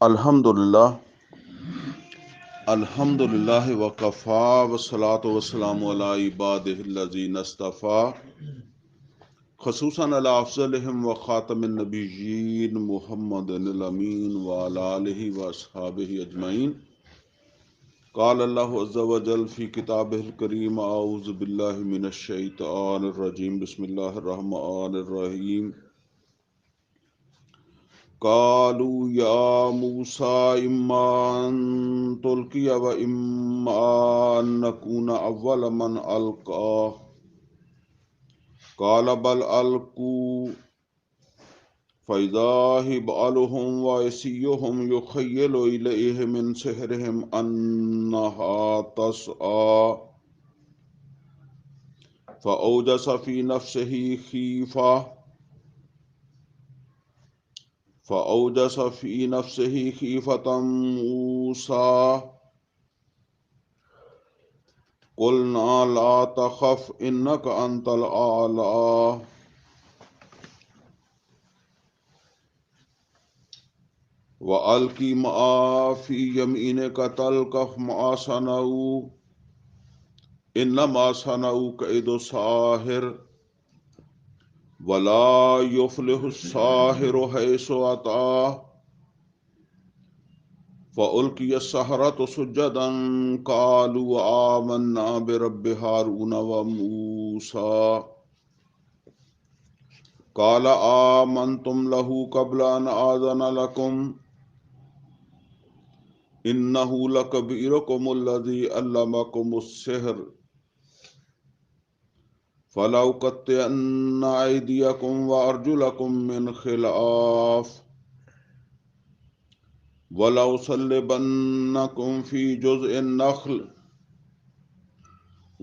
الحمدللہ الحمدللہ وکفا والصلاة والسلام علی عبادہ الذین اصطفیٰ خصوصاً علی افضلہم وخاتم النبیین محمد الامین وعلی آلہ واصحابہ اجمعین. قال اللہ عز وجل فی کتابہ الکریم اعوذ باللہ من الشیطان الرجیم بسم اللہ الرحمن الرحیم. قالوا یا موسیٰ اما ان تلقی و اما ان نکون اول من القا قال بل القوا فاذا حبالهم وعصیهم یخیل الیہ من سحرهم انها تسعى فاوجس فی نفسه خیفة موسى قلنا لا تخف انك انت الاعلى وَأَلْقِ مَا فِي يَمِينِكَ تَلْقَفْ مَا صَنَعُوا إِنَّمَا صَنَعُوا كَيْدُ سَاحِرٍ وَلَا يُفْلِحُ السَّاحِرُ حَيْثُ أَتَى فَأُلْقِيَ السَّحَرَةُ سُجَّدًا قَالُوا آمَنَّا بِرَبِّ هَارُونَ وَمُوسَى قَالَ آمَنْتُمْ لَهُ قَبْلَ أَنْ آذَنَ لَكُمْ إِنَّهُ لَكَبِيرُكُمُ الَّذِي عَلَّمَكُمُ السِّحْرَ فَلَأُقَطِّعَنَّ أَيْدِيَكُمْ وَأَرْجُلَكُمْ مِنْ خِلَافٍ وَلَأُصَلِّبَنَّكُمْ فِي جُذْعِ النَّخْلِ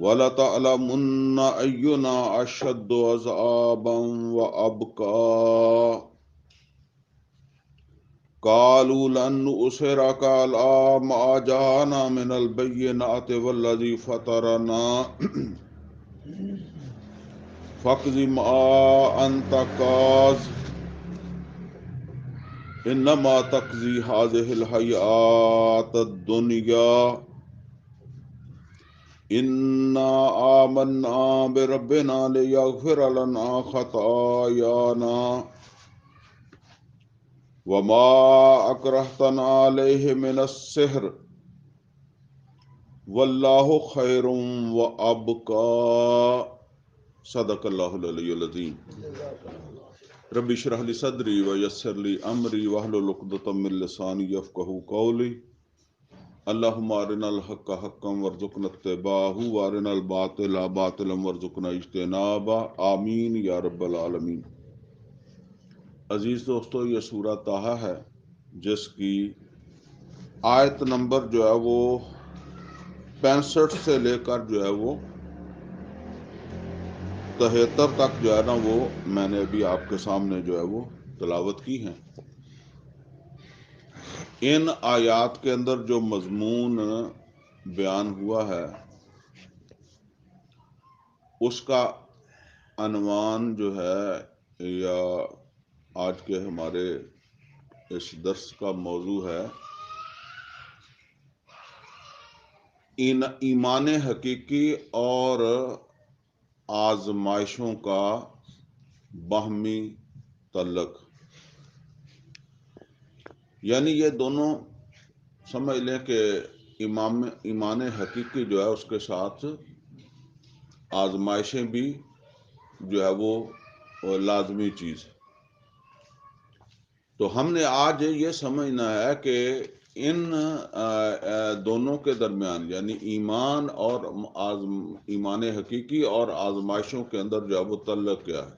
وَلَتَعْلَمُنَّ أَيُّنَا أَشَدُّ عَذَابًا وَأَبْقَىٰ قَالُوا لَن نُّؤْثِرَكَ عَلَىٰ مَا جَاءَنَا مِنَ الْبَيِّنَاتِ وَالَّذِي فَطَرَنَا فَاقْضِ مَا أَنتَ قَاضٍ إِنَّمَا تَقْضِي هَٰذِهِ الْحَيَاةَ الدُّنْيَا إِنَّا آمَنَّا بِرَبِّنَا لِيَغْفِرَ لَنَا خَطَايَانَا وَمَا أَكْرَهْتَنَا عَلَيْهِ مِنَ السِّحْرِ وَاللَّهُ خَيْرٌ وَأَبْقَىٰ. صدق اللہ العلی العظیم. رب اشرح لی صدری ویسر لی امری واحلل عقدۃ من لسانی یفقہوا قولی. اللہم ارنا الحق حقا وارزقنا اتباعہ وارنا الباطل باطلا وارزقنا اجتنابہ آمین یا رب العالمین. عزیز دوستو، یہ سورہ طٰہٰ ہے جس کی آیت نمبر جو ہے وہ 65 سے لے کر جو ہے وہ 73 تک جو ہے نا وہ میں نے ابھی آپ کے سامنے جو ہے وہ تلاوت کی ہیں. ان آیات کے اندر جو مضمون بیان ہوا ہے اس کا عنوان جو ہے یا آج کے ہمارے اس درس کا موضوع ہے ایمان حقیقی اور آزمائشوں کا باہمی تعلق. یعنی یہ دونوں سمجھ لیں کہ ایمان حقیقی جو ہے اس کے ساتھ آزمائشیں بھی جو ہے وہ لازمی چیز ہے. تو ہم نے آج یہ سمجھنا ہے کہ ان دونوں کے درمیان یعنی ایمان اور ایمان حقیقی اور آزمائشوں کے اندر جو ہے وہ تعلق کیا ہے.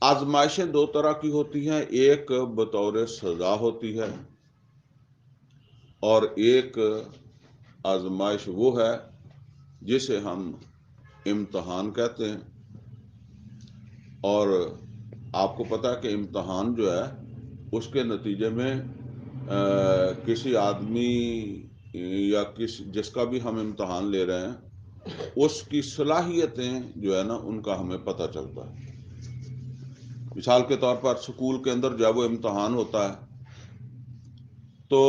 آزمائشیں دو طرح کی ہوتی ہیں، ایک بطور سزا ہوتی ہے اور ایک آزمائش وہ ہے جسے ہم امتحان کہتے ہیں. اور آپ کو پتا ہے کہ امتحان جو ہے اس کے نتیجے میں کسی آدمی یا جس کا بھی ہم امتحان لے رہے ہیں اس کی صلاحیتیں جو ہے نا ان کا ہمیں پتہ چلتا ہے. مثال کے طور پر سکول کے اندر جو ہے وہ امتحان ہوتا ہے تو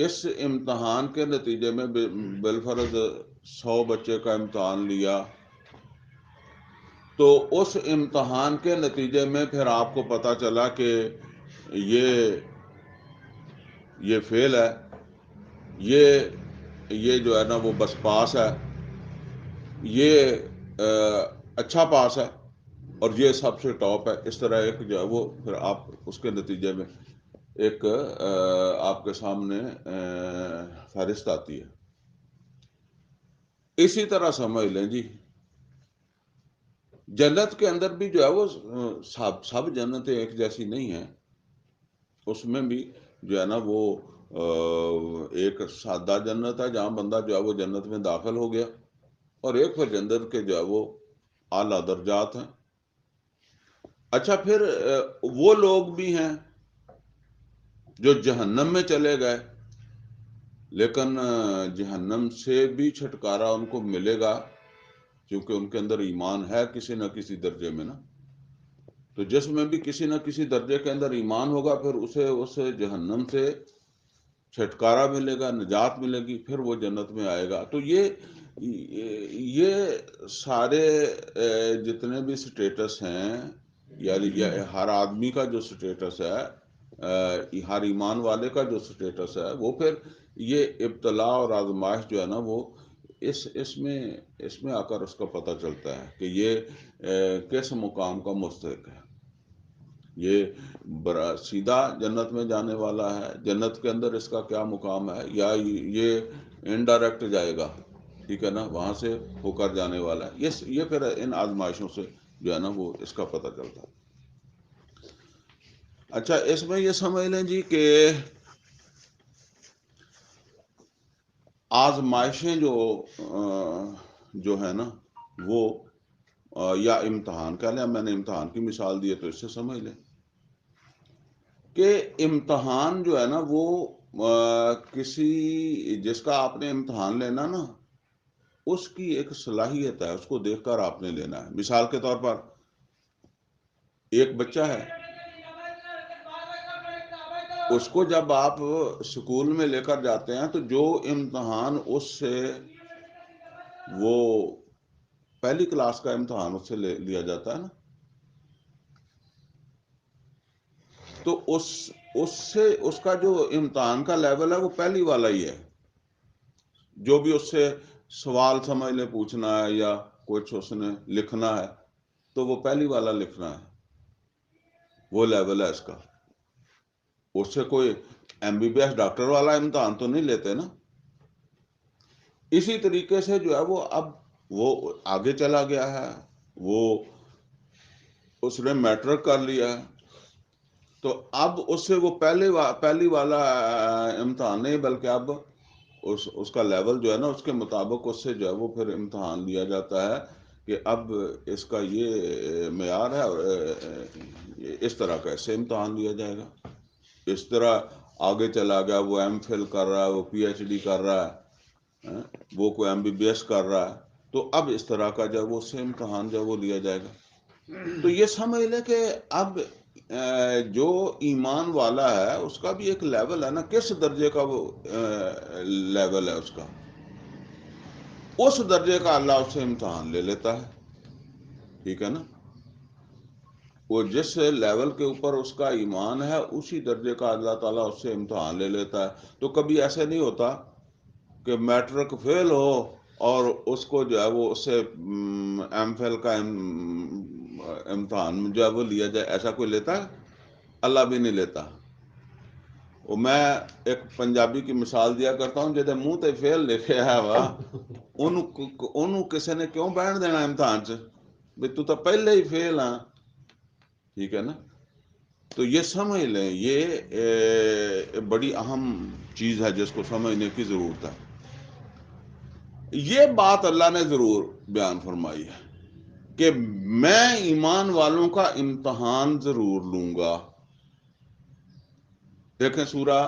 اس امتحان کے نتیجے میں بالفرض 100 بچے کا امتحان لیا، تو اس امتحان کے نتیجے میں پھر آپ کو پتہ چلا کہ یہ فیل ہے، یہ جو ہے نا وہ بس پاس ہے، یہ اچھا پاس ہے، اور یہ سب سے ٹاپ ہے. اس طرح ایک جو ہے وہ پھر آپ اس کے نتیجے میں ایک آپ کے سامنے فہرست آتی ہے. اسی طرح سمجھ لیں جی، جنت کے اندر بھی جو ہے وہ سب جنتیں ایک جیسی نہیں ہیں. اس میں بھی جو ہے نا وہ ایک سادہ جنت ہے جہاں بندہ جو ہے وہ جنت میں داخل ہو گیا، اور ایک پھر جنت کے جو ہے وہ اعلیٰ درجات ہیں. اچھا، پھر وہ لوگ بھی ہیں جو جہنم میں چلے گئے، لیکن جہنم سے بھی چھٹکارا ان کو ملے گا کیونکہ ان کے اندر ایمان ہے کسی نہ کسی درجے میں نا. تو جس میں بھی کسی نہ کسی درجے کے اندر ایمان ہوگا، پھر اسے اس جہنم سے چھٹکارا ملے گا، نجات ملے گی، پھر وہ جنت میں آئے گا. تو یہ سارے جتنے بھی سٹیٹس ہیں، یعنی ہر آدمی کا جو سٹیٹس ہے، ہر ایمان والے کا جو سٹیٹس ہے، وہ پھر یہ ابتلا اور آزمائش جو ہے نا وہ اس میں آ کر اس کا پتہ چلتا ہے کہ یہ کس مقام کا مستحق ہے. یہ سیدھا جنت میں جانے والا ہے، جنت کے اندر اس کا کیا مقام ہے، یا یہ انڈائریکٹ جائے گا، ٹھیک ہے نا، وہاں سے ہو کر جانے والا ہے. یہ پھر ان آزمائشوں سے جو ہے نا وہ اس کا پتہ چلتا ہے. اچھا، اس میں یہ سمجھ لیں جی کہ آزمائشیں جو ہے نا وہ یا امتحان کہہ لیں، میں نے امتحان کی مثال دی ہے تو اس سے سمجھ لیں کہ امتحان جو ہے نا وہ جس کا آپ نے امتحان لینا نا، اس کی ایک صلاحیت ہے، اس کو دیکھ کر آپ نے لینا ہے. مثال کے طور پر ایک بچہ ہے، اس کو جب آپ اسکول میں لے کر جاتے ہیں تو جو امتحان اس سے وہ پہلی کلاس کا امتحان اس سے لیا جاتا ہے نا، تو اس کا جو امتحان کا لیول ہے وہ پہلی والا ہی ہے. جو بھی اس سے سوال سمجھ لے پوچھنا ہے یا کچھ اس نے لکھنا ہے تو وہ پہلی والا لکھنا ہے، وہ لیول ہے اس کا. اس سے کوئی MBBS ڈاکٹر والا امتحان تو نہیں لیتے نا. اسی طریقے سے جو ہے وہ اب وہ آگے چلا گیا ہے، وہ اس نے میٹرک کر لیا ہے، تو اب اس سے وہ پہلی والا امتحان نہیں، بلکہ اب اس کا لیول جو ہے نا اس کے مطابق اس سے جو ہے وہ پھر امتحان لیا جاتا ہے کہ اب اس کا یہ معیار ہے، اور اس طرح کا ایسے امتحان لیا جائے گا. اس طرح آگے چلا گیا، وہ MPhil کر رہا ہے، وہ PhD کر رہا ہے، وہ کوئی MBBS کر رہا ہے، تو اب اس طرح کا جو وہ سے امتحان جو وہ لیا جائے گا. تو یہ سمجھ لے کہ اب جو ایمان والا ہے اس کا بھی ایک لیول ہے نا، کس درجے کا وہ لیول ہے اس کا، اس درجے کا اللہ اس سے امتحان لے لیتا ہے. ٹھیک ہے نا، وہ جس لیول کے اوپر اس کا ایمان ہے اسی درجے کا اللہ تعالیٰ اس سے امتحان لے لیتا ہے. تو کبھی ایسے نہیں ہوتا کہ میٹرک فیل ہو اور اس کو جو ہے وہ اس سے MPhil کا امتحان جو ہے وہ لیا جائے، ایسا کوئی لیتا ہے؟ اللہ بھی نہیں لیتا. وہ میں ایک پنجابی کی مثال دیا کرتا ہوں، جیسے منہ تے فیل لکھے ہے وا انہوں کسی نے کیوں بہن دینا امتحان سے، بھئی تو پہلے ہی فیل ہاں. ٹھیک ہے نا. تو یہ سمجھ لیں، یہ بڑی اہم چیز ہے جس کو سمجھنے کی ضرورت ہے. یہ بات اللہ نے ضرور بیان فرمائی ہے کہ میں ایمان والوں کا امتحان ضرور لوں گا. دیکھیں سورہ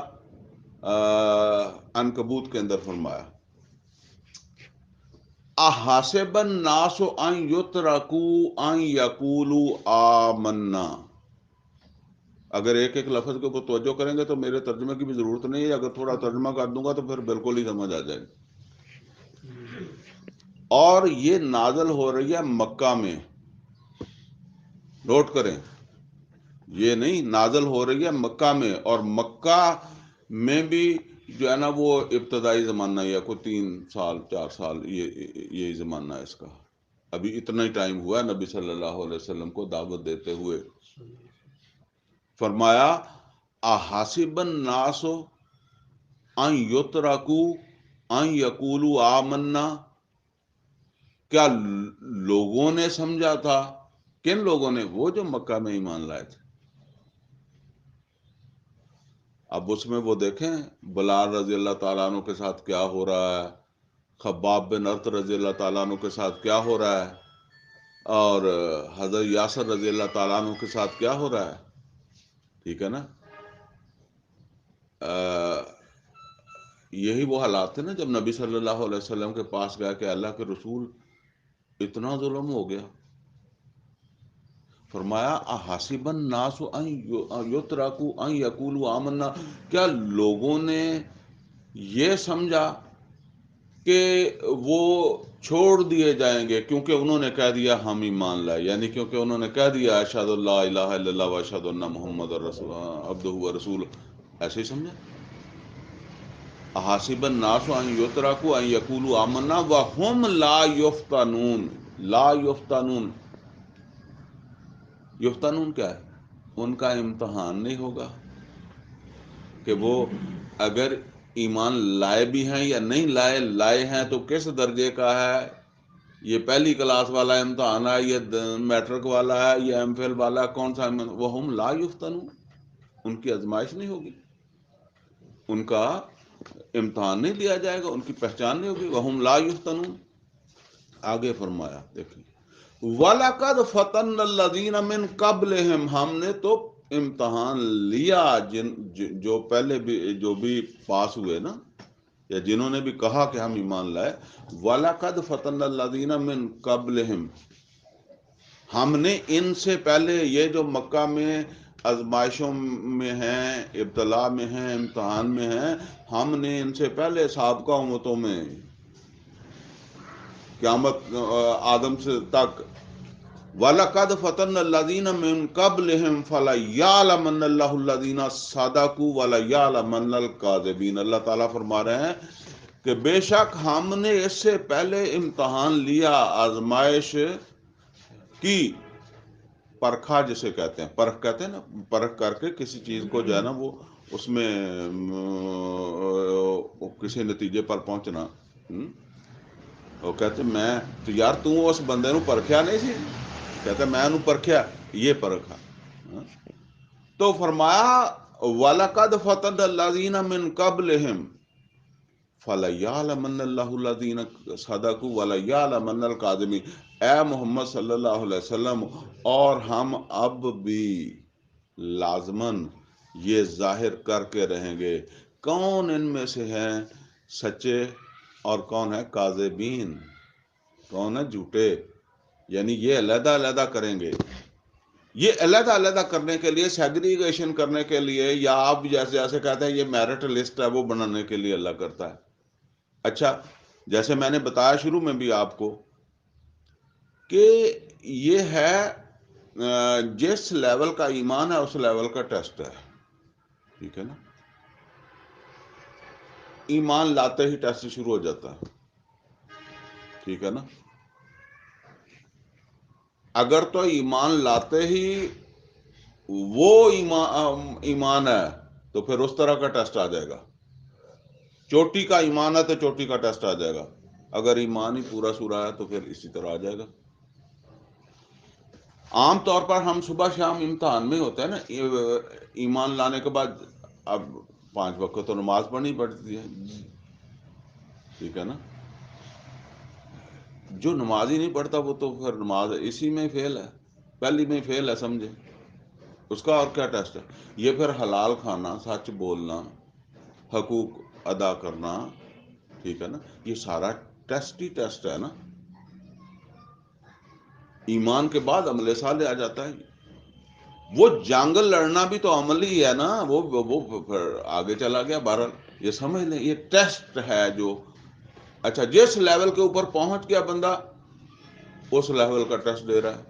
عنکبوت کے اندر فرمایا، احاسب الناس ان یترکوا ان یقولوا آمنا. اگر ایک ایک لفظ کے اوپر توجہ کریں گے تو میرے ترجمے کی بھی ضرورت نہیں ہے، اگر تھوڑا ترجمہ کر دوں گا تو پھر بالکل ہی سمجھ آ جائے گا۔ اور یہ نازل ہو رہی ہے مکہ میں، نوٹ کریں، یہ نہیں نازل ہو رہی ہے مکہ میں، اور مکہ میں بھی جو ہے نا وہ ابتدائی زمانہ ہے، کوئی 3 سال 4 سال یہی زمانہ ہے اس کا، ابھی اتنا ہی ٹائم ہوا ہے نبی صلی اللہ علیہ وسلم کو دعوت دیتے ہوئے۔ فرمایا احاسب الناس ان یترکوا ان یقولوا آمنا، کیا لوگوں نے سمجھا تھا، کن لوگوں نے؟ وہ جو مکہ میں ایمان لائے تھے۔ اب اس میں وہ دیکھیں بلال رضی اللہ تعالیٰ عنہ کے ساتھ کیا ہو رہا ہے، خباب بن ارت رضی اللہ تعالیٰ عنہ کے ساتھ کیا ہو رہا ہے، اور حضرت یاسر رضی اللہ تعالیٰ عنہ کے ساتھ کیا ہو رہا ہے، ٹھیک ہے نا۔ یہی وہ حالات تھے نا جب نبی صلی اللہ علیہ وسلم کے پاس گیا کہ اللہ کے رسول اتنا ظلم ہو گیا۔ فرمایا احاسب الناس ان یترکوا ان یقولوا آمنا، کیا لوگوں نے یہ سمجھا کہ وہ چھوڑ دیے جائیں گے کیونکہ انہوں نے کہہ دیا ہم ایمان لائے، یعنی کیونکہ انہوں نے کہہ دیا اشہد اللہ الہ الا اللہ و اشہد ان محمد عبدہ و رسول، ایسے ہی سمجھا؟ احاسب الناس ان یترکوا ان یقولوا آمنا وہم لا یفتنون، لا یفتنون، یفتنون کیا ہے؟ ان کا امتحان نہیں ہوگا کہ وہ اگر ایمان لائے بھی ہیں یا نہیں لائے ہیں تو کس درجے کا ہے، یہ پہلی کلاس والا امتحان ہے، یہ میٹرک والا ہے، یہ ایم فل والا ہے، کون سا؟ وہم لا یفتنون، ان کی آزمائش نہیں ہوگی، ان کا امتحان نہیں لیا جائے گا، ان کی پہچان نہیں ہوگی، وہم لا یفتنون۔ آگے فرمایا دیکھیں وَلَقَدْ فَتَنَّا الَّذِينَ مِن قَبْلِهِمْ، ہم نے تو امتحان لیا جو پہلے بھی جو بھی پاس ہوئے نا، یا جنہوں نے بھی کہا کہ ہم ایمان لائے، وَلَقَدْ فَتَنَّا الَّذِينَ مِن قَبْلِهِمْ، ہم نے ان سے پہلے، یہ جو مکہ میں آزمائشوں میں ہیں، ابتلا میں ہیں، امتحان میں ہیں، ہم نے ان سے پہلے سابقہ امتوں میں قیامت آدم سے تک، وَلَقَدْ فَتَنَّا الَّذِينَ مِن قَبْلِهِمْ فَلَيَعْلَمَنَّ اللَّهُ الَّذِينَ صَدَقُوا وَلَيَعْلَمَنَّ الْكَاذِبِينَ۔ اللہ تعالیٰ فرما رہے ہیں کہ بے شک ہم نے اس سے پہلے امتحان لیا، آزمائش کی، پرکھا جسے کہتے ہیں، پرکھ کہتے ہیں نا، پرکھ کر کے کسی چیز کو جو ہے نا وہ اس میں کسی نتیجے پر پہنچنا، وہ کہتے میں تو یار تو اس بندے نو پرکھیا نہیں سی، کہتے میں انہوں پرکھیا، یہ پرکھا۔ تو فرمایا وَلَقَدْ فَتَنَّا الَّذِينَ مِن قَبْلِهِمْ فَلَيَعْلَمَنَّ اللَّهُ الَّذِينَ صَدَقُوا وَلَيَعْلَمَنَّ الْكَاذِبِينَ۔ اے محمد صلی اللہ علیہ وسلم، اور ہم اب بھی لازماً یہ ظاہر کر کے رہیں گے کون ان میں سے ہیں سچے اور کون ہے کاذبین، کون ہے جھوٹے، یعنی یہ علیحدہ علیحدہ کریں گے۔ یہ علیحدہ علیحدہ کرنے کے لیے، سیگریگیشن کرنے کے لیے، یا آپ جیسے کہتے ہیں یہ میرٹ لسٹ ہے، وہ بنانے کے لیے اللہ کرتا ہے۔ اچھا، جیسے میں نے بتایا شروع میں بھی آپ کو کہ یہ ہے جس لیول کا ایمان ہے اس لیول کا ٹیسٹ ہے، ٹھیک ہے نا۔ ایمان لاتے ہی ٹیسٹ شروع ہو جاتا ہے، ٹھیک ہے نا۔ اگر تو ایمان لاتے ہی وہ ایمان ہے تو پھر اس طرح کا ٹیسٹ آ جائے گا، چوٹی کا ایمان ہے تو چوٹی کا ٹیسٹ آ جائے گا، اگر ایمان ہی پورا سورا ہے تو پھر اسی طرح آ جائے گا۔ عام طور پر ہم صبح شام امتحان میں ہوتے ہیں نا، ایمان لانے کے بعد اب 5 وقت تو نماز پڑھنی پڑتی ہے، ٹھیک ہے نا۔ جو نماز ہی نہیں پڑھتا وہ تو پھر نماز اسی میں فیل ہے، پہلی میں فیل ہے، سمجھے، اس کا اور کیا ٹیسٹ ہے؟ یہ پھر حلال کھانا، سچ بولنا، حقوق ادا کرنا، ٹھیک ہے نا، یہ سارا ٹیسٹ ہی ٹیسٹ ہے نا۔ ایمان کے بعد عمل صالح آ جاتا ہے، وہ جنگ لڑنا بھی تو عمل ہی ہے نا، وہ پھر آگے چلا گیا. بہرحال یہ سمجھ لیں یہ ٹیسٹ ہے جو، اچھا جس لیول کے اوپر پہنچ گیا بندہ اس لیول کا ٹیسٹ دے رہا ہے.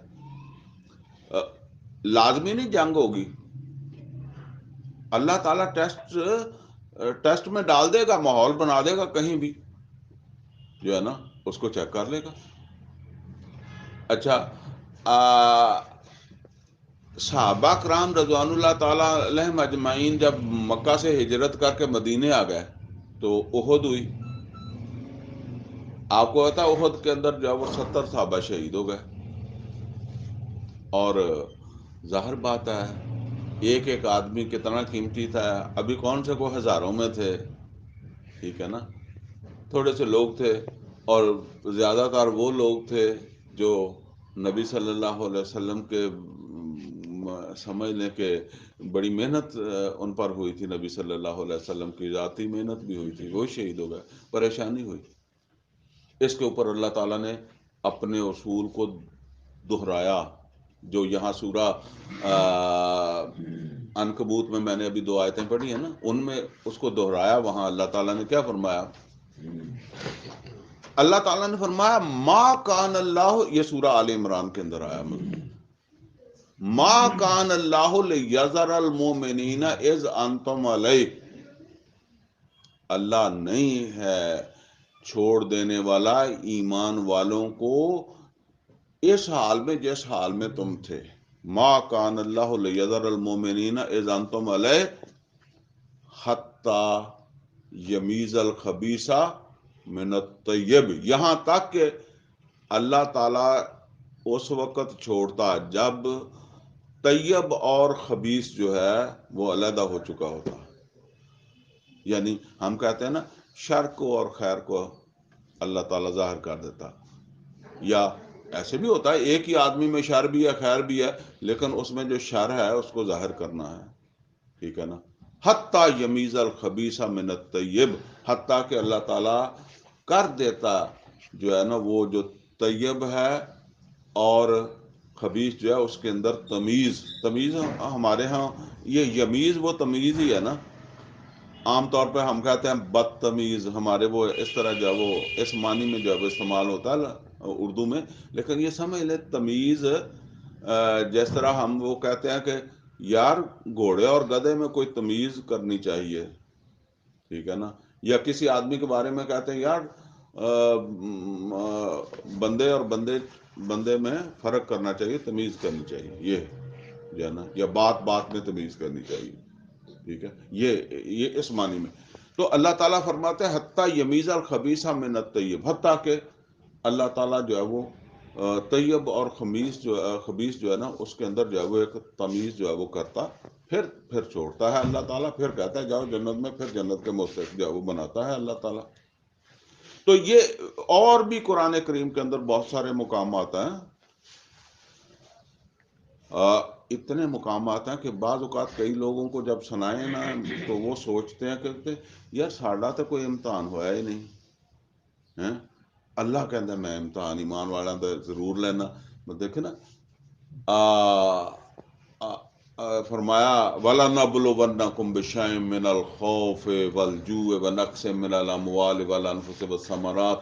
لازمی نہیں جنگ ہوگی، اللہ تعالیٰ ٹیسٹ میں ڈال دے گا، ماحول بنا دے گا، کہیں بھی جو ہے نا اس کو چیک کر لے گا. اچھا صحابہ کرام رضوان اللہ تعالیٰ علیہم اجمعین جب مکہ سے ہجرت کر کے مدینے آ گئے تو احد ہوئی. آپ کو پتا احد کے اندر جو ہے وہ 70 صحابہ شہید ہو گئے. اور ظاہر بات ہے ایک ایک آدمی کتنا قیمتی تھا. ابھی کون سے کو ہزاروں میں تھے، ٹھیک ہے نا، تھوڑے سے لوگ تھے. اور زیادہ تر وہ لوگ تھے جو نبی صلی اللہ علیہ وسلم کے سمجھ لیں کہ بڑی محنت ان پر ہوئی تھی. نبی صلی اللہ علیہ وسلم کی ذاتی محنت بھی ہوئی تھی، وہ شہید ہو گئے، پریشانی ہوئی. اس کے اوپر اللہ تعالیٰ نے اپنے اصول کو دہرایا، جو یہاں سورہ عنکبوت میں نے ابھی 2 آیتیں پڑھی ہیں نا، ان میں اس کو دہرایا. وہاں اللہ تعالیٰ نے کیا فرمایا؟ اللہ تعالیٰ نے فرمایا ما کان اللہ، یہ سورہ آل عمران کے اندر آیا، ما کان اللہ لیذر المؤمنین اذ انتم علیہ، اللہ نہیں ہے چھوڑ دینے والا ایمان والوں کو اس حال میں جس حال میں تم تھے. ما کان اللہ لیذر المؤمنین اذ انتم علیہ حتی یمیز الخبیث من الطیب، یہاں تک کہ اللہ تعالیٰ اس وقت چھوڑتا جب طیب اور خبیث جو ہے وہ علیحدہ ہو چکا ہوتا. یعنی ہم کہتے ہیں نا شر کو اور خیر کو اللہ تعالیٰ ظاہر کر دیتا، یا ایسے بھی ہوتا ہے ایک ہی آدمی میں شر بھی ہے خیر بھی ہے، لیکن اس میں جو شر ہے اس کو ظاہر کرنا ہے، ٹھیک ہے نا. حتیٰ یمیز الخبیث من الطیب، حتیٰ کہ اللہ تعالیٰ کر دیتا جو ہے نا وہ جو طیب ہے اور خبیث جو ہے اس کے اندر تمیز ہمارے ہاں یہ یمیز وہ تمیز ہی ہے نا. عام طور پہ ہم کہتے ہیں بدتمیز، ہمارے وہ اس طرح جو ہے وہ اس معنی میں جو ہے وہ استعمال ہوتا ہے اردو میں. لیکن یہ سمجھ لیں تمیز جس طرح ہم وہ کہتے ہیں کہ یار گھوڑے اور گدھے میں کوئی تمیز کرنی چاہیے، ٹھیک ہے نا. یا کسی آدمی کے بارے میں کہتے ہیں یار بندے اور بندے میں فرق کرنا چاہیے، تمیز کرنی چاہیے، یہ جو ہے نا، یا بات میں تمیز کرنی چاہیے، ٹھیک ہے. یہ اس معنی میں. تو اللہ تعالیٰ فرماتے ہیں حتیٰ یمیز الخبیث من الطیب، حتیٰ کہ اللہ تعالیٰ جو ہے وہ طیب اور خبیث جو ہے نا اس کے اندر جو ہے وہ ایک تمیز جو ہے وہ کرتا، پھر چھوڑتا ہے اللہ تعالیٰ، پھر کہتا ہے جاؤ جنت میں، پھر جنت کے مستحق جو ہے وہ بناتا ہے اللہ تعالیٰ. تو یہ اور بھی قرآن کریم کے اندر بہت سارے مقامات ہیں، اتنے مقامات ہیں کہ بعض اوقات کئی لوگوں کو جب سنائے نا تو وہ سوچتے ہیں کہ یار ساڈا تو کوئی امتحان ہوا ہی نہیں. اللہ کہتا ہے میں امتحان ایمان والا تو ضرور لینا. دیکھیں نا فرمایا وَلَنَبْلُوَنَّكُمْ بِشَيْءٍ مِّنَ الْخَوْفِ وَالْجُوعِ وَنَقْصٍ مِّنَ الْأَمْوَالِ وَالْأَنفُسِ وَالثَّمَرَاتِ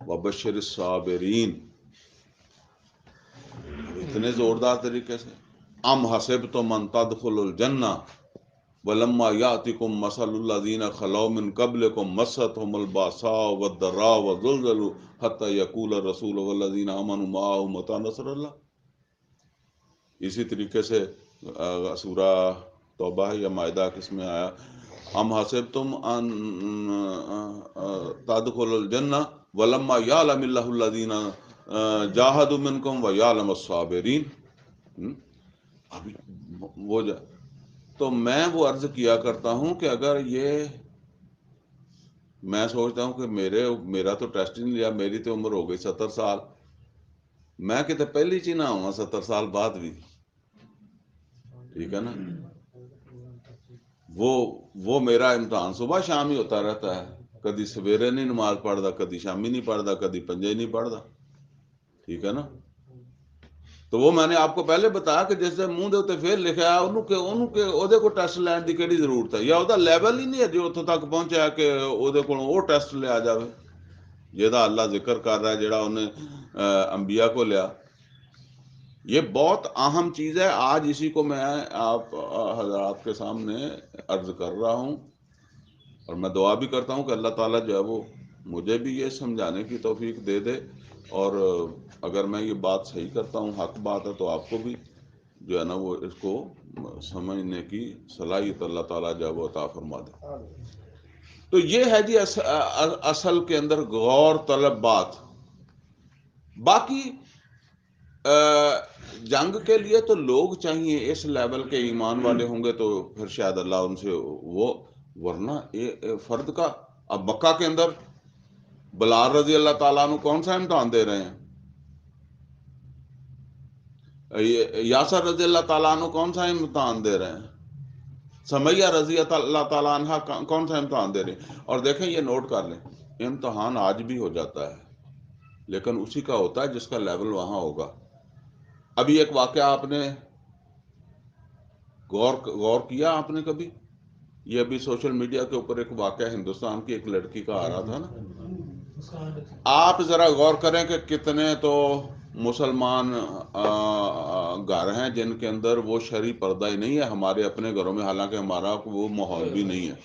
وَبَشِّرِ الصَّابِرِينَ. اتنے زوردار طریقے سے ام حسبتم ان تدخلوا الجنہ ولما یاتکم مثل الذین خلوا من قبلکم مستهم الباساء والضراء وزلزلوا حتى یقول الرسول والذین آمنوا معه متى نصر اللہ. اسی طریقے سے سورہ توبہ یا مائدہ کس میں آیا ام حسبتم ان تدخلوا الجنہ ولما یعلم اللہ الذین جاہدوا منکم ویعلم الصابرین. ابھی وہ تو میں وہ عرض کیا کرتا ہوں کہ اگر یہ میں سوچتا ہوں کہ میرا تو ٹیسٹ نہیں لیا، میری تو عمر ہو گئی 70 سال، میں کہتے پہلی چیز نہ ہوں 70 سال بعد بھی، ٹھیک ہے نا. وہ میرا امتحان صبح شام ہی ہوتا رہتا ہے، کدی سویرے نہیں نماز پڑھتا، کدی شامی نہیں پڑھتا، کدی پنجے نہیں پڑھتا، ٹھیک ہے نا. تو وہ میں نے آپ کو پہلے بتایا کہ جس دے منہ دے اتنے فیل لکھا ہے انہوں کے اودے کو ٹیسٹ لین دی کیڑی ضرورت ہے، یا اودہ لیول ہی نہیں ہے جو اتوں تک پہنچا کہ اودے کو وہ ٹیسٹ لیا جاوے جہاں اللہ ذکر کر رہا ہے، جہاں انہیں انبیاء کو لیا۔ یہ بہت اہم چیز ہے، آج اسی کو میں آپ حضرات کے سامنے عرض کر رہا ہوں، اور میں دعا بھی کرتا ہوں کہ اللہ تعالیٰ جو ہے وہ مجھے بھی یہ سمجھانے کی توفیق دے دے، اور اگر میں یہ بات صحیح کرتا ہوں، حق بات ہے، تو آپ کو بھی جو ہے نا وہ اس کو سمجھنے کی صلاحیت اللہ تعالیٰ جو ہے وہ عطا فرما دے۔ تو یہ ہے جی اصل کے اندر غور طلب بات۔ باقی جنگ کے لیے تو لوگ چاہیے اس لیول کے ایمان والے ہوں گے تو پھر شاید اللہ ان سے وہ، ورنہ فرد کا، اب مکہ کے اندر بلال رضی اللہ تعالیٰ عنہ کون سا امتحان دے رہے ہیں، یاسر رضی اللہ تعالیٰ عنہ کون سا امتحان دے رہے ہیں، سمیہ رضی اللہ تعالیٰ عنہ کون سا امتحان دے رہے ہیں۔ اور دیکھیں یہ نوٹ کر لیں، امتحان آج بھی ہو جاتا ہے لیکن اسی کا ہوتا ہے جس کا لیول وہاں ہوگا۔ ابھی ایک واقعہ آپ نے غور کیا آپ نے کبھی، یہ ابھی سوشل میڈیا کے اوپر ایک واقعہ ہندوستان کی ایک لڑکی کا آ رہا تھا نا، آپ ذرا غور کریں کہ کتنے تو مسلمان گھر ہیں جن کے اندر وہ شرعی پردہ ہی نہیں ہے، ہمارے اپنے گھروں میں، حالانکہ ہمارا وہ ماحول بھی نہیں ہے،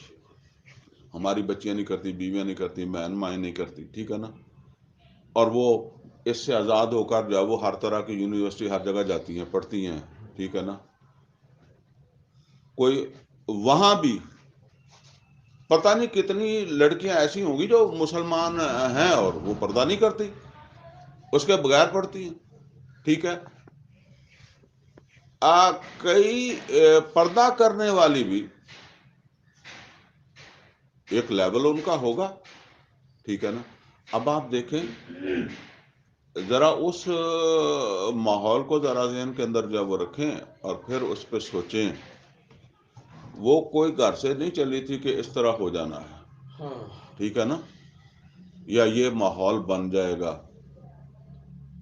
ہماری بچیاں نہیں کرتی، بیویاں نہیں کرتی، بہن مائیں نہیں کرتی، ٹھیک ہے نا، اور وہ اس سے آزاد ہو کر جو ہے وہ ہر طرح کی یونیورسٹی ہر جگہ جاتی ہیں، پڑھتی ہیں، ٹھیک ہے نا۔ کوئی وہاں بھی پتہ نہیں کتنی لڑکیاں ایسی ہوں گی جو مسلمان ہیں اور وہ پردہ نہیں کرتی، اس کے بغیر پڑھتی ہیں، ٹھیک ہے۔ کئی پردہ کرنے والی بھی ایک لیول ان کا ہوگا، ٹھیک ہے نا۔ اب آپ دیکھیں ذرا اس ماحول کو ذرا ذہن کے اندر جب وہ رکھیں اور پھر اس پہ سوچیں، وہ کوئی گھر سے نہیں چلی تھی کہ اس طرح ہو جانا ہے، ٹھیک ہے نا، یا یہ ماحول بن جائے گا۔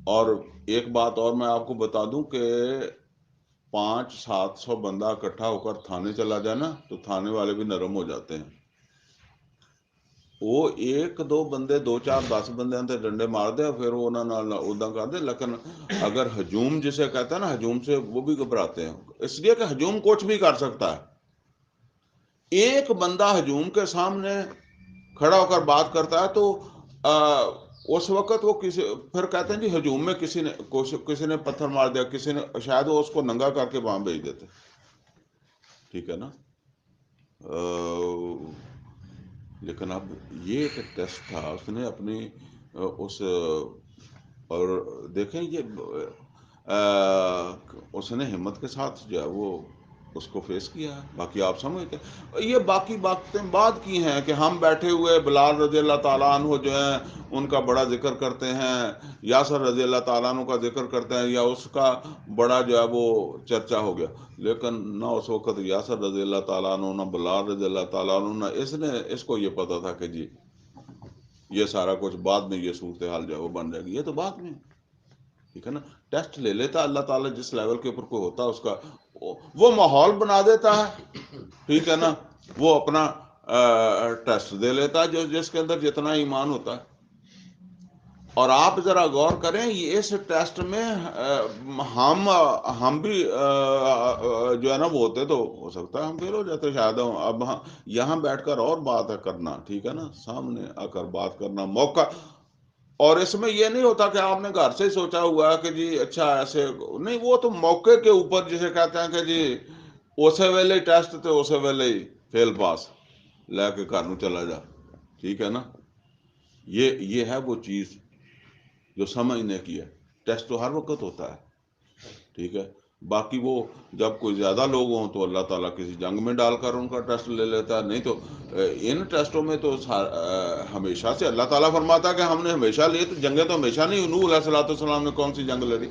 اور ایک بات اور میں آپ کو بتا دوں کہ 500-700 بندہ اکٹھا ہو کر تھانے چلا جائے نا تو تھانے والے بھی نرم ہو جاتے ہیں، وہ 1-2 بندے 2-4-10 بندے تے ڈنڈے مار دے پھر وہ ادا کر دے، لیکن اگر ہجوم جسے کہتا ہے نا، ہجوم سے وہ بھی گھبراتے ہیں، اس لیے کہ ہجوم کچھ بھی کر سکتا ہے۔ ایک بندہ ہجوم کے سامنے کھڑا ہو کر بات کرتا ہے تو اس وقت وہ پھر کہتے ہیں جی ہجوم میں کسی نے پتھر مار دیا، کسی نے، شاید وہ اس کو ننگا کر کے وہاں بھیج دیتے، ٹھیک ہے نا۔ لیکن اب یہ ایک ٹیسٹ تھا، اس نے اپنی اس، اور دیکھیں یہ اس نے ہمت کے ساتھ جو ہے وہ اس کو فیس کیا ہے۔ باقی آپ سمجھتے ہیں یہ باقی باتیں بعد کی ہیں کہ ہم بیٹھے ہوئے بلال رضی اللہ تعالیٰ عنہ جو ہیں ان کا بڑا ذکر کرتے ہیں، یاسر رضی اللہ تعالیٰ عنہ کا ذکر کرتے ہیں، یا اس کا بڑا جو ہے وہ چرچا ہو گیا، لیکن نہ اس وقت یاسر رضی اللہ تعالیٰ عنہ، نہ بلال رضی اللہ تعالیٰ عنہ، نہ اس کو یہ پتا تھا کہ جی یہ سارا کچھ بعد میں یہ صورتحال جو ہے وہ بن جائے گی، یہ تو بعد میں، ٹھیک ہے نا۔ ٹیسٹ لے لیتا اللہ تعالیٰ، جس لیول کے اوپر کوئی ہوتا ہے اس کا وہ ماحول بنا دیتا ہے، ٹھیک ہے نا، وہ اپنا ٹیسٹ دے لیتا ہے جس کے اندر جتنا ایمان ہوتا ہے۔ اور آپ ذرا غور کریں اس ٹیسٹ میں ہم بھی جو ہے نا وہ ہوتے تو ہو سکتا ہے ہم فیل ہو جاتے شاید۔ اب یہاں بیٹھ کر اور بات ہے کرنا، ٹھیک ہے نا، سامنے آ کر بات کرنا موقع، اور اس میں یہ نہیں ہوتا کہ آپ نے گھر سے ہی سوچا ہوا ہے کہ جی اچھا ایسے نہیں، وہ تو موقع کے اوپر جسے کہتے ہیں کہ جی اسے ویلے ہی ٹیسٹ تے اسے ویلے ہی فیل پاس لے کے گھر میں چلا جا، ٹھیک ہے نا۔ یہ ہے وہ چیز جو سمجھنے کی ہے۔ ٹیسٹ تو ہر وقت ہوتا ہے، ٹھیک ہے۔ باقی وہ جب کوئی زیادہ لوگ ہوں تو اللہ تعالیٰ کسی جنگ میں ڈال کر ان کا ٹیسٹ لے لیتا ہے، نہیں تو ان ٹیسٹوں میں تو ہمیشہ سے اللہ تعالیٰ فرماتا ہے کہ ہم نے ہمیشہ لیے، تو جنگیں تو ہمیشہ نہیں۔ نوح علیہ الصلوۃ والسلام نے کون سی جنگ لڑی،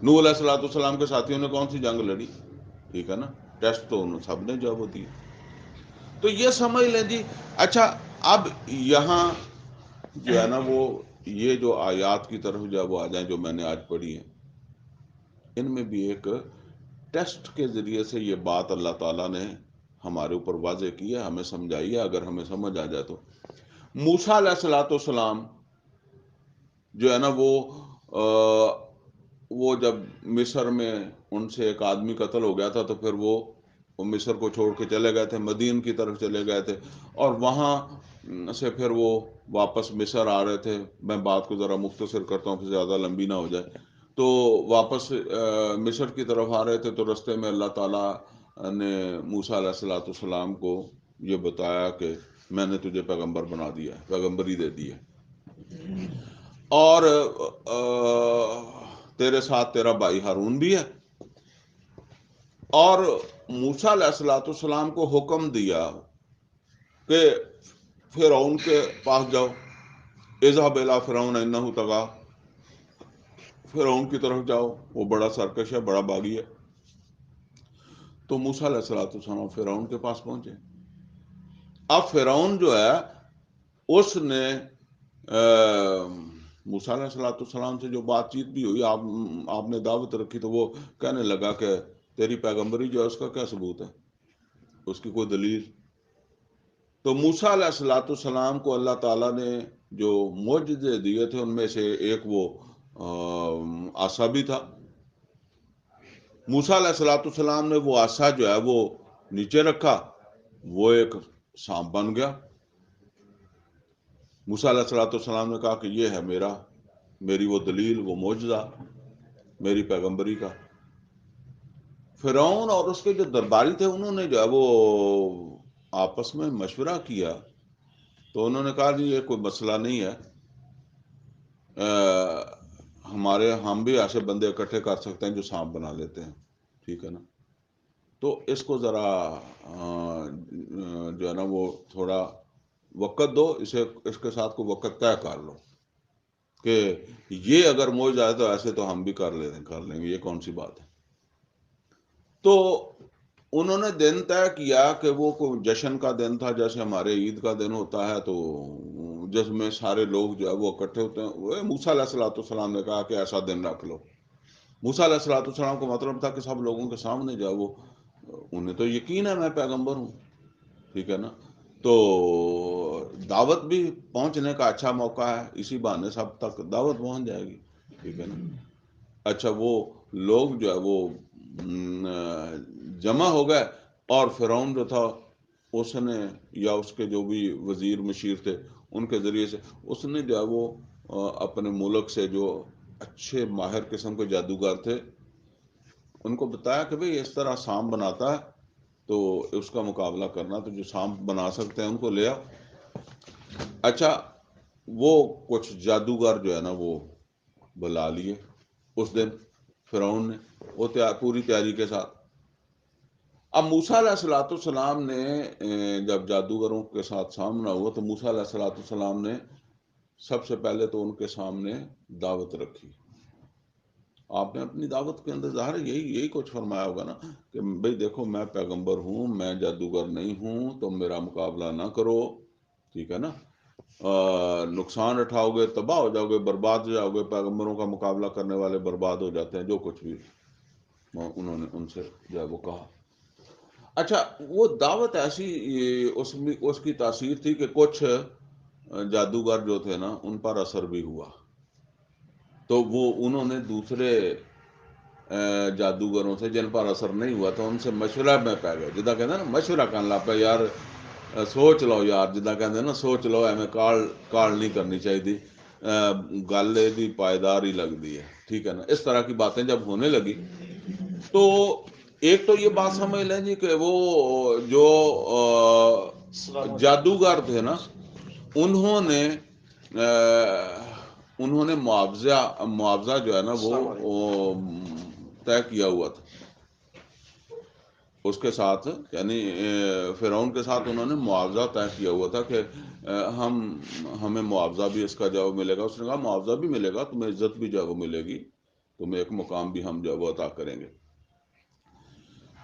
نوح علیہ الصلوۃ والسلام کے ساتھیوں نے کون سی جنگ لڑی، ٹھیک ہے نا۔ ٹیسٹ تو انہوں سب نے جو وہ دی، تو یہ سمجھ لیں جی۔ اچھا اب یہاں جو ہے نا وہ یہ جو آیات کی طرف جو وہ آ جائیں جو میں نے آج پڑھی ہیں، ان میں بھی ایک ٹیسٹ کے ذریعے سے یہ بات اللہ تعالیٰ نے ہمارے اوپر واضح کی ہے، ہمیں سمجھائی ہے، اگر ہمیں سمجھ آ جائے تو۔ موسیٰ علیہ الصلوۃ والسلام جو ہے نا وہ جب مصر میں ان سے ایک آدمی قتل ہو گیا تھا تو پھر وہ مصر کو چھوڑ کے چلے گئے تھے، مدین کی طرف چلے گئے تھے، اور وہاں سے پھر وہ واپس مصر آ رہے تھے۔ میں بات کو ذرا مختصر کرتا ہوں پھر زیادہ لمبی نہ ہو جائے۔ تو واپس مصر کی طرف آ رہے تھے تو رستے میں اللہ تعالیٰ نے موسیٰ علیہ الصلوۃ والسلام کو یہ بتایا کہ میں نے تجھے پیغمبر بنا دیا ہے، پیغمبری دے دی ہے، اور تیرے ساتھ تیرا بھائی ہارون بھی ہے۔ اور موسیٰ علیہ الصلوۃ والسلام کو حکم دیا کہ فرعون کے پاس جاؤ، اذهب الی فرعون انہ طغی، فرعون کی طرف جاؤ، وہ بڑا سرکش ہے، بڑا باغی ہے۔ تو موسیٰ علیہ الصلوۃ والسلام فرعون کے پاس پہنچے۔ اب فرعون جو ہے اس نے موسیٰ علیہ الصلوۃ والسلام سے جو بات چیت بھی ہوئی، آپ نے دعوت رکھی، تو وہ کہنے لگا کہ تیری پیغمبری جو ہے اس کا کیا ثبوت ہے، اس کی کوئی دلیل؟ تو موسیٰ علیہ الصلوۃ والسلام کو اللہ تعالیٰ نے جو معجزے دیے تھے ان میں سے ایک وہ عصا بھی تھا۔ موسیٰ علیہ الصلوۃ والسلام نے وہ عصا جو ہے وہ نیچے رکھا، وہ ایک سانپ بن گیا۔ موسیٰ علیہ الصلوۃ والسلام نے کہا کہ یہ ہے میری وہ دلیل، وہ معجزہ میری پیغمبری کا۔ فرعون اور اس کے جو درباری تھے انہوں نے جو ہے وہ آپس میں مشورہ کیا، تو انہوں نے کہا جی یہ کوئی مسئلہ نہیں ہے، ہم بھی ایسے بندے اکٹھے کر سکتے ہیں جو سانپ بنا لیتے ہیں، ٹھیک ہے نا؟ تو اس کو ذرا جو ہے نا وہ تھوڑا وقت دو، اس کے ساتھ کوئی وقت طے کر لو کہ یہ اگر موج آئے تو ایسے تو ہم بھی کر لیں گے، یہ کون سی بات ہے۔ تو انہوں نے دن طے کیا کہ وہ کوئی جشن کا دن تھا، جیسے ہمارے عید کا دن ہوتا ہے، تو جس میں سارے لوگ جو ہے وہ اکٹھے ہوتے ہیں۔ موسیٰ علیہ الصلوۃ والسلام نے کہا کہ ایسا دن رکھ لو۔ موسیٰ علیہ الصلوۃ والسلام کو مطلب تھا کہ سب لوگوں کے سامنے جو ہے وہ، انہیں تو یقین ہے میں پیغمبر ہوں، ٹھیک ہے نا؟ تو دعوت بھی پہنچنے کا اچھا موقع ہے، اسی بہانے سب تک دعوت پہنچ جائے گی، ٹھیک ہے نا؟ اچھا، وہ لوگ جو ہے وہ جمع ہو گئے، اور فرعون جو تھا اس نے، یا اس کے جو بھی وزیر مشیر تھے ان کے ذریعے سے، اس نے جو ہے وہ اپنے ملک سے جو اچھے ماہر قسم کے جادوگر تھے ان کو بتایا کہ بھئی اس طرح سانپ بناتا ہے، تو اس کا مقابلہ کرنا، تو جو سانپ بنا سکتے ہیں ان کو لے آؤ۔ اچھا، وہ کچھ جادوگر جو ہے نا وہ بلا لیے اس دن فرعون نے، وہ پوری تیاری کے ساتھ۔ اب موسیٰ علیہ الصلوۃ والسلام نے جب جادوگروں کے ساتھ سامنا ہوا تو موسیٰ علیہ الصلوۃ والسلام نے سب سے پہلے تو ان کے سامنے دعوت رکھی۔ آپ نے اپنی دعوت کے اندر ظاہر یہی کچھ فرمایا ہوگا نا کہ بھئی دیکھو میں پیغمبر ہوں، میں جادوگر نہیں ہوں، تم میرا مقابلہ نہ کرو، ٹھیک ہے نا؟ نقصان اٹھاؤ گے، تباہ ہو جاؤ گے، برباد ہو جاؤ گے، پیغمبروں کا مقابلہ کرنے والے برباد ہو جاتے ہیں، جو کچھ بھی انہوں نے ان سے جو ہے وہ کہا۔ اچھا، وہ دعوت ایسی اس کی تاثیر تھی کہ کچھ جادوگر جو تھے نا ان پر اثر بھی ہوا، تو وہ انہوں نے دوسرے جادوگروں سے جن پر اثر نہیں ہوا تھا ان سے مشورہ میں پہ گئے، جدہ کہتے ہیں نا مشورہ کرنے لگ پہ، یار سوچ لو یار، جدہ کہتے ہیں نا سوچ لو، ایویں کال نہیں کرنی چاہیے تھی، گل دی پائیدار ہی لگ دی ہے، ٹھیک ہے نا؟ اس طرح کی باتیں جب ہونے لگی تو ایک تو یہ بات سمجھ لیں جی کہ وہ جو جادوگر تھے نا انہوں نے معاوضہ جو ہے نا وہ طے کیا ہوا تھا اس کے ساتھ، یعنی فرعون کے ساتھ انہوں نے معاوضہ طے کیا ہوا تھا کہ ہمیں معاوضہ بھی اس کا جو ملے گا۔ اس نے کہا معاوضہ بھی ملے گا، تمہیں عزت بھی جو ملے گی، تمہیں ایک مقام بھی ہم جو وہ عطا کریں گے۔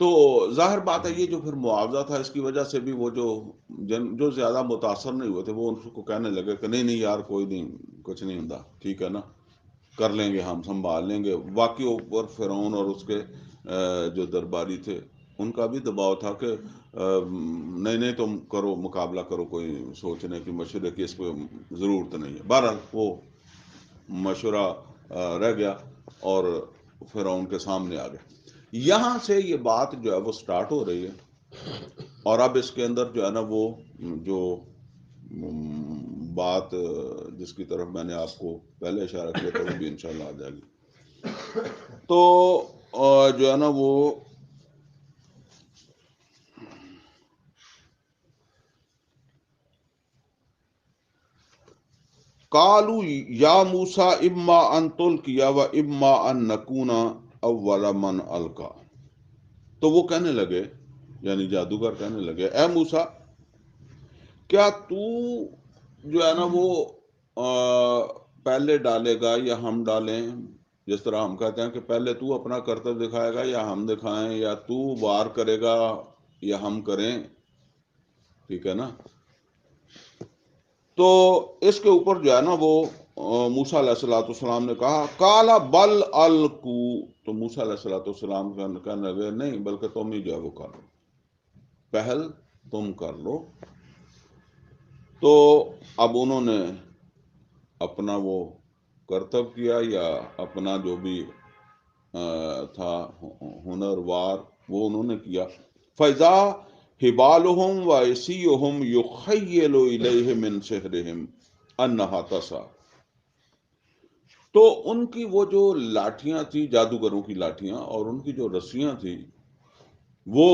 تو ظاہر بات ہے یہ جو پھر معاوضہ تھا اس کی وجہ سے بھی وہ جو زیادہ متاثر نہیں ہوئے تھے وہ ان کو کہنے لگے کہ نہیں یار کوئی نہیں، کچھ نہیں ہوتا، ٹھیک ہے نا؟ کر لیں گے، ہم سنبھال لیں گے. واقعی اوپر فرعون اور اس کے جو درباری تھے ان کا بھی دباؤ تھا کہ نہیں نہیں تم کرو، مقابلہ کرو، کوئی سوچنے کی مشورے کی اس کو ضرورت نہیں ہے. بہرحال وہ مشورہ رہ گیا اور فرعون کے سامنے آ گیا. یہاں سے یہ بات جو ہے وہ سٹارٹ ہو رہی ہے، اور اب اس کے اندر جو ہے نا وہ جو بات جس کی طرف میں نے آپ کو پہلے اشارہ کیا تھا وہ بھی انشاءاللہ آ جائے گی. تو جو ہے نا وہ قالو یا موسیٰ اما ان تلقی و اما ان نکون اول من القا. تو وہ کہنے لگے، یعنی جادوگر کہنے لگے، اے موسیٰ کیا تو جو ہے نا وہ پہلے ڈالے گا یا ہم ڈالیں؟ جس طرح ہم کہتے ہیں کہ پہلے تو اپنا کرتب دکھائے گا یا ہم دکھائیں، یا تو وار کرے گا یا ہم کریں. ٹھیک ہے نا. تو اس کے اوپر جو ہے نا وہ موسیٰ علیہ السلام نے کہا کالا بل القو. تو موسیٰ علیہ السلام کہنے لگے نہیں، بلکہ تم ہی جو ہے وہ کر لو، پہل تم کر لو. تو اب انہوں نے اپنا وہ کرتب کیا یا اپنا جو بھی تھا ہنر وار وہ انہوں نے کیا. فیضا حبالہم و عصیہم یخیل الیہ من سحرہم انہا تسعی. تو ان کی وہ جو لاٹھیاں تھی، جادوگروں کی لاٹھیاں، اور ان کی جو رسیاں تھی وہ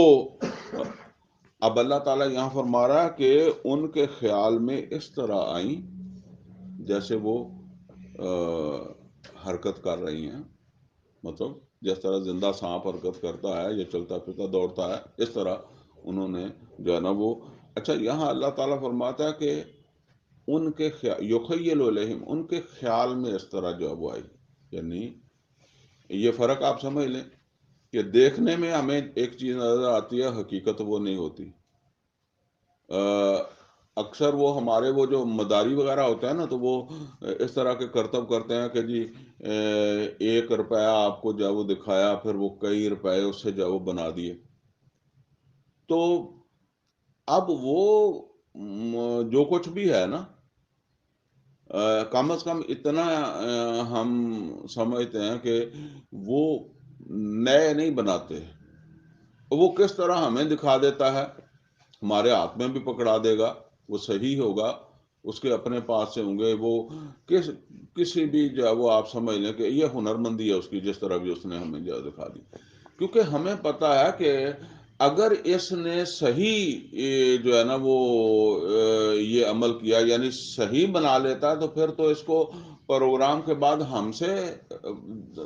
اب اللہ تعالیٰ یہاں فرما رہا ہے کہ ان کے خیال میں اس طرح آئیں جیسے وہ حرکت کر رہی ہیں. مطلب جس طرح زندہ سانپ حرکت کرتا ہے یا چلتا پھرتا دوڑتا ہے، اس طرح انہوں نے جو ہے نا وہ. اچھا، یہاں اللہ تعالیٰ فرماتا ہے کہ ان کے یخیل الیہم، ان کے خیال میں اس طرح جو ہے وہ آئی. یعنی یہ فرق آپ سمجھ لیں کہ دیکھنے میں ہمیں ایک چیز نظر آتی ہے، حقیقت وہ نہیں ہوتی. اکثر وہ ہمارے وہ جو مداری وغیرہ ہوتا ہے نا، تو وہ اس طرح کے کرتب کرتے ہیں کہ جی 1 روپیہ آپ کو جو ہے وہ دکھایا، پھر وہ کئی روپے اس سے جو ہے وہ بنا دیے. تو اب وہ جو کچھ بھی ہے نا، کم از کم اتنا ہم سمجھتے ہیں کہ وہ نئے نہیں بناتے. وہ کس طرح ہمیں دکھا دیتا ہے، ہمارے ہاتھ میں بھی پکڑا دے گا، وہ صحیح ہوگا، اس کے اپنے پاس سے ہوں گے وہ کسی بھی جو ہے وہ آپ سمجھ لیں کہ یہ ہنرمندی ہے اس کی، جس طرح بھی اس نے ہمیں جو دکھا دی. کیونکہ ہمیں پتا ہے کہ اگر اس نے صحیح جو ہے نا وہ یہ عمل کیا، یعنی صحیح بنا لیتا ہے، تو پھر تو اس کو پروگرام کے بعد ہم سے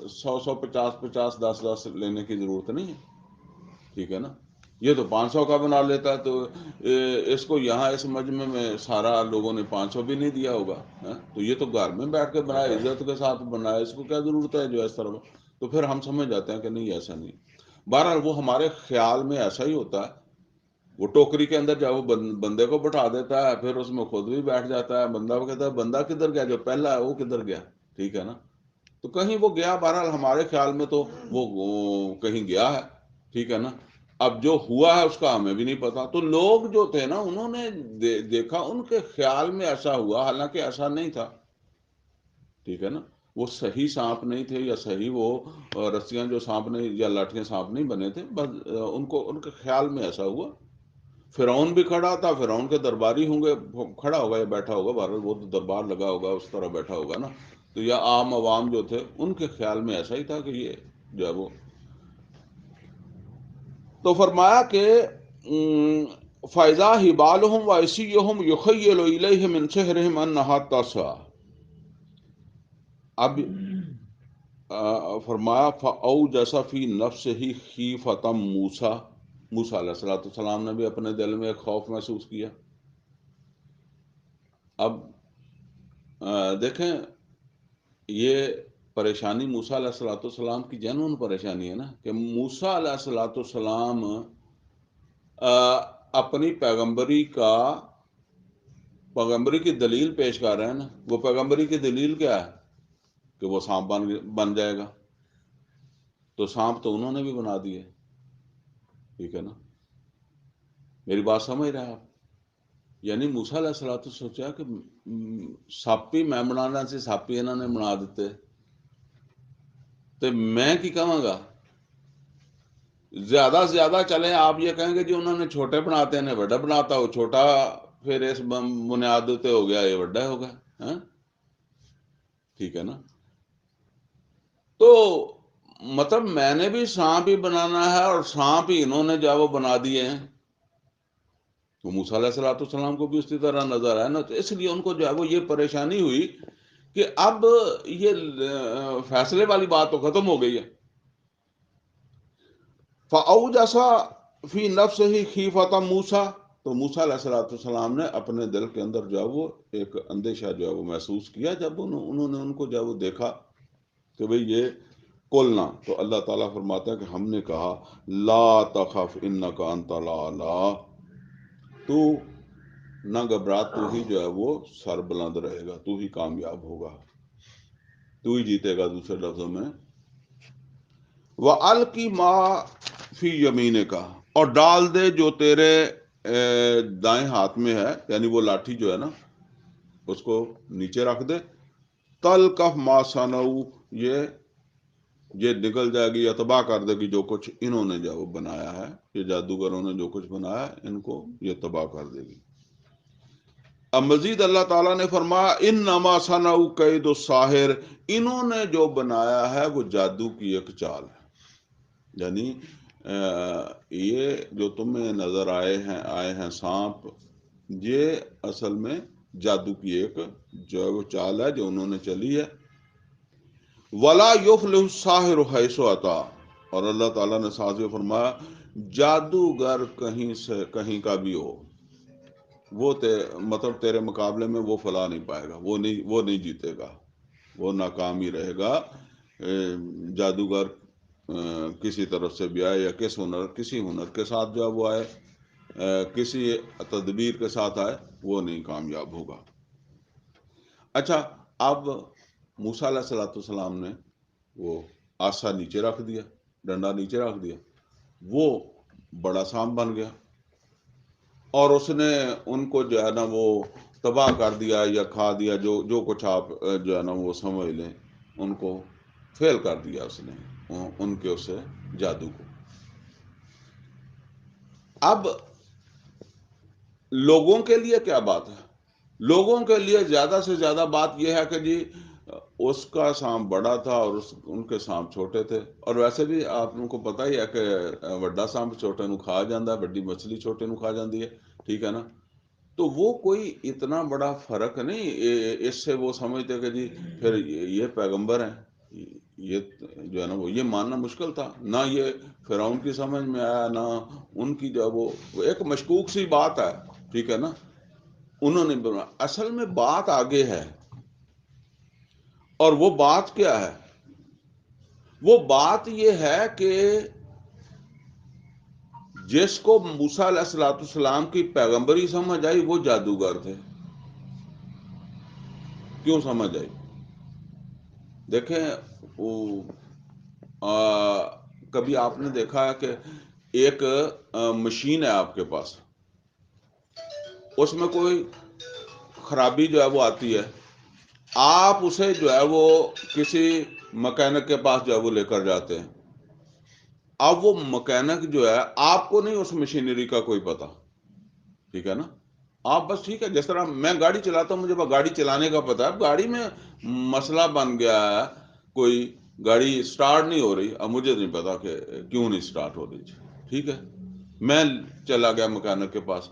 100 50 50 10 10 لینے کی ضرورت نہیں ہے. ٹھیک ہے نا. یہ تو 500 کا بنا لیتا ہے، تو اس کو یہاں اس مجمع میں سارا لوگوں نے 500 بھی نہیں دیا ہوگا. تو یہ تو گھر میں بیٹھ کے بنایا، عزت کے ساتھ بنایا، اس کو کیا ضرورت ہے جو اس طرح. تو پھر ہم سمجھ جاتے ہیں کہ نہیں، ایسا نہیں. بہرحال وہ ہمارے خیال میں ایسا ہی ہوتا ہے. وہ ٹوکری کے اندر جب وہ بندے کو بٹھا دیتا ہے، پھر اس میں خود بھی بیٹھ جاتا ہے. بندہ وہ کہتا ہے بندہ کدھر گیا، جو پہلا ہے وہ کدھر گیا. ٹھیک ہے نا. تو کہیں وہ گیا، بہرحال ہمارے خیال میں تو وہ کہیں گیا ہے. ٹھیک ہے نا. اب جو ہوا ہے اس کا ہمیں بھی نہیں پتا. تو لوگ جو تھے نا، انہوں نے دیکھا، ان کے خیال میں ایسا ہوا، حالانکہ ایسا نہیں تھا. ٹھیک ہے نا. وہ صحیح سانپ نہیں تھے، یا صحیح وہ رسیاں جو سانپ نہیں یا لاٹھیاں سانپ نہیں بنے تھے، بس ان کے خیال میں ایسا ہوا. فرعون بھی کھڑا تھا، فرعون کے درباری ہوں گے، کھڑا ہوگا یا بیٹھا ہوگا، بہرحال وہ تو دربار لگا ہوگا، اس طرح بیٹھا ہوگا نا. تو یا عام عوام جو تھے ان کے خیال میں ایسا ہی تھا کہ یہ جو ہے وہ. تو فرمایا کہ فَإِذَا حِبَالُهُمْ وَعِصِيُّهُمْ يُخَيَّلُ إِلَيْهِ مِنْ سِحْرِهِمْ أَنَّهَا تَسْعَىٰ. اب فرمایا فَأَوْجَسَ فِي نَفْسِهِ خِیفَةً مُوسیٰ. موسیٰ علیہ السلام نے بھی اپنے دل میں ایک خوف محسوس کیا. اب دیکھیں، یہ پریشانی موسیٰ علیہ السلام کی جنون پریشانی ہے نا، کہ موسیٰ علیہ السلام اپنی پیغمبری کی دلیل پیش کر رہے ہیں نا. وہ پیغمبری کی دلیل کیا ہے کہ وہ سانپ بن جائے گا، تو سانپ تو انہوں نے بھی بنا دیے، ٹھیک ہے نا؟ میری بات سمجھ رہے ہیں آپ؟ یعنی موسیٰ علیہ السلام تو سوچا کہ سپ ہی میں بنانا سی، سپ ہی انہوں نے بنا دیتے، تو میں کی کہاں گا؟ زیادہ سے زیادہ چلیں آپ یہ کہیں گے جی انہوں نے چھوٹے بناتے ہیں بڑا بناتا ہو، چھوٹا پھر اس بنیاد تے ہو گیا، یہ بڑا ہو گیا، ہاں ٹھیک ہے نا؟ تو مطلب میں نے بھی سانپ ہی بنانا ہے اور سانپ ہی انہوں نے جو وہ بنا دیے ہیں، تو موسیٰ علیہ السلام کو بھی اسی طرح نظر آیا نا، تو اس لیے ان کو جو ہے وہ یہ پریشانی ہوئی کہ اب یہ فیصلے والی بات تو ختم ہو گئی ہے۔ فَأَوْجَسَ فِي نَفْسِهِ خِیفَةَ مُوسیٰ، تو موسیٰ علیہ السلام نے اپنے دل کے اندر جو ہے وہ ایک اندیشہ جو ہے وہ محسوس کیا جب انہوں نے ان کو جو ہے وہ دیکھا کہ بھئی یہ قُلْنَا، تو اللہ تعالیٰ فرماتا ہے کہ ہم نے کہا لا تخف انک انت الاعلی، تو نہ گھبرا، تو ہی جو ہے وہ سر بلند رہے گا، تو ہی کامیاب ہوگا، تو ہی جیتے گا، دوسرے لفظوں میں۔ وَأَلْقِ مَا فِي يَمِينِكَ، اور ڈال دے جو تیرے دائیں ہاتھ میں ہے، یعنی وہ لاٹھی جو ہے نا اس کو نیچے رکھ دے، تَلْقَفْ مَا صَنَعُوا، یہ نکل جائے گی یا تباہ کر دے گی جو کچھ انہوں نے جو وہ بنایا ہے، یہ جادوگروں نے جو کچھ بنایا ہے ان کو یہ تباہ کر دے گی۔ اب مزید اللہ تعالیٰ نے فرمایا انما صنعوا کید الساحر، انہوں نے جو بنایا ہے وہ جادو کی ایک چال ہے، یعنی یہ جو تمہیں نظر آئے ہیں سانپ، یہ اصل میں جادو کی ایک جو ہے وہ چال ہے جو انہوں نے چلی ہے۔ وَلَا يُفْلِحُ السَّاحِرُ حَيْثُ أَتَىٰ، اور اللہ تعالیٰ نے ساتھ یہ فرمایا جادوگر کہیں کا بھی ہو، وہ مطلب تیرے مقابلے میں وہ فلاح نہیں پائے گا، وہ نہیں جیتے گا، وہ ناکام ہی رہے گا۔ جادوگر کسی طرف سے بھی آئے یا کسی ہنر کے ساتھ جو وہ آئے، کسی تدبیر کے ساتھ آئے، وہ نہیں کامیاب ہوگا۔ اچھا، اب موسیٰ علیہ السلام نے وہ آسا نیچے رکھ دیا، ڈنڈا نیچے رکھ دیا، وہ بڑا سانپ بن گیا، اور اس نے ان کو جو ہے نا وہ تباہ کر دیا یا کھا دیا، جو کچھ آپ جو ہے نا وہ سمجھ لیں، ان کو فیل کر دیا اس نے، ان کے اسے جادو کو۔ اب لوگوں کے لیے کیا بات ہے؟ لوگوں کے لیے زیادہ سے زیادہ بات یہ ہے کہ جی اس کا سانپ بڑا تھا اور ان کے سانپ چھوٹے تھے، اور ویسے بھی آپ کو پتہ ہی ہے کہ بڑا سانپ چھوٹے نو کھا جاندہ ہے، بڑی مچھلی چھوٹے نو کھا جاندی ہے، ٹھیک ہے نا؟ تو وہ کوئی اتنا بڑا فرق نہیں، اس سے وہ سمجھتے کہ جی پھر یہ پیغمبر ہیں، یہ جو ہے نا وہ یہ ماننا مشکل تھا، نہ یہ فرعون کی سمجھ میں آیا، نہ ان کی جو وہ ایک مشکوک سی بات ہے، ٹھیک ہے نا؟ انہوں نے اصل میں بات آگے ہے، اور وہ بات کیا ہے؟ وہ بات یہ ہے کہ جس کو موسیٰ علیہ السلام کی پیغمبری سمجھ آئی وہ جادوگر تھے۔ کیوں سمجھ آئی؟ دیکھیں، کبھی آپ نے دیکھا ہے کہ ایک مشین ہے آپ کے پاس، اس میں کوئی خرابی جو ہے وہ آتی ہے، آپ اسے جو ہے وہ کسی مکینک کے پاس جو ہے وہ لے کر جاتے ہیں، اب وہ مکینک جو ہے آپ کو نہیں اس مشینری کا کوئی پتا، ٹھیک ہے نا؟ آپ بس ٹھیک ہے، جس طرح میں گاڑی چلاتا ہوں، مجھے گاڑی چلانے کا پتا ہے، اب گاڑی میں مسئلہ بن گیا ہے، کوئی گاڑی سٹارٹ نہیں ہو رہی، اب مجھے نہیں پتا کہ کیوں نہیں سٹارٹ ہو رہی، ٹھیک ہے، میں چلا گیا مکینک کے پاس،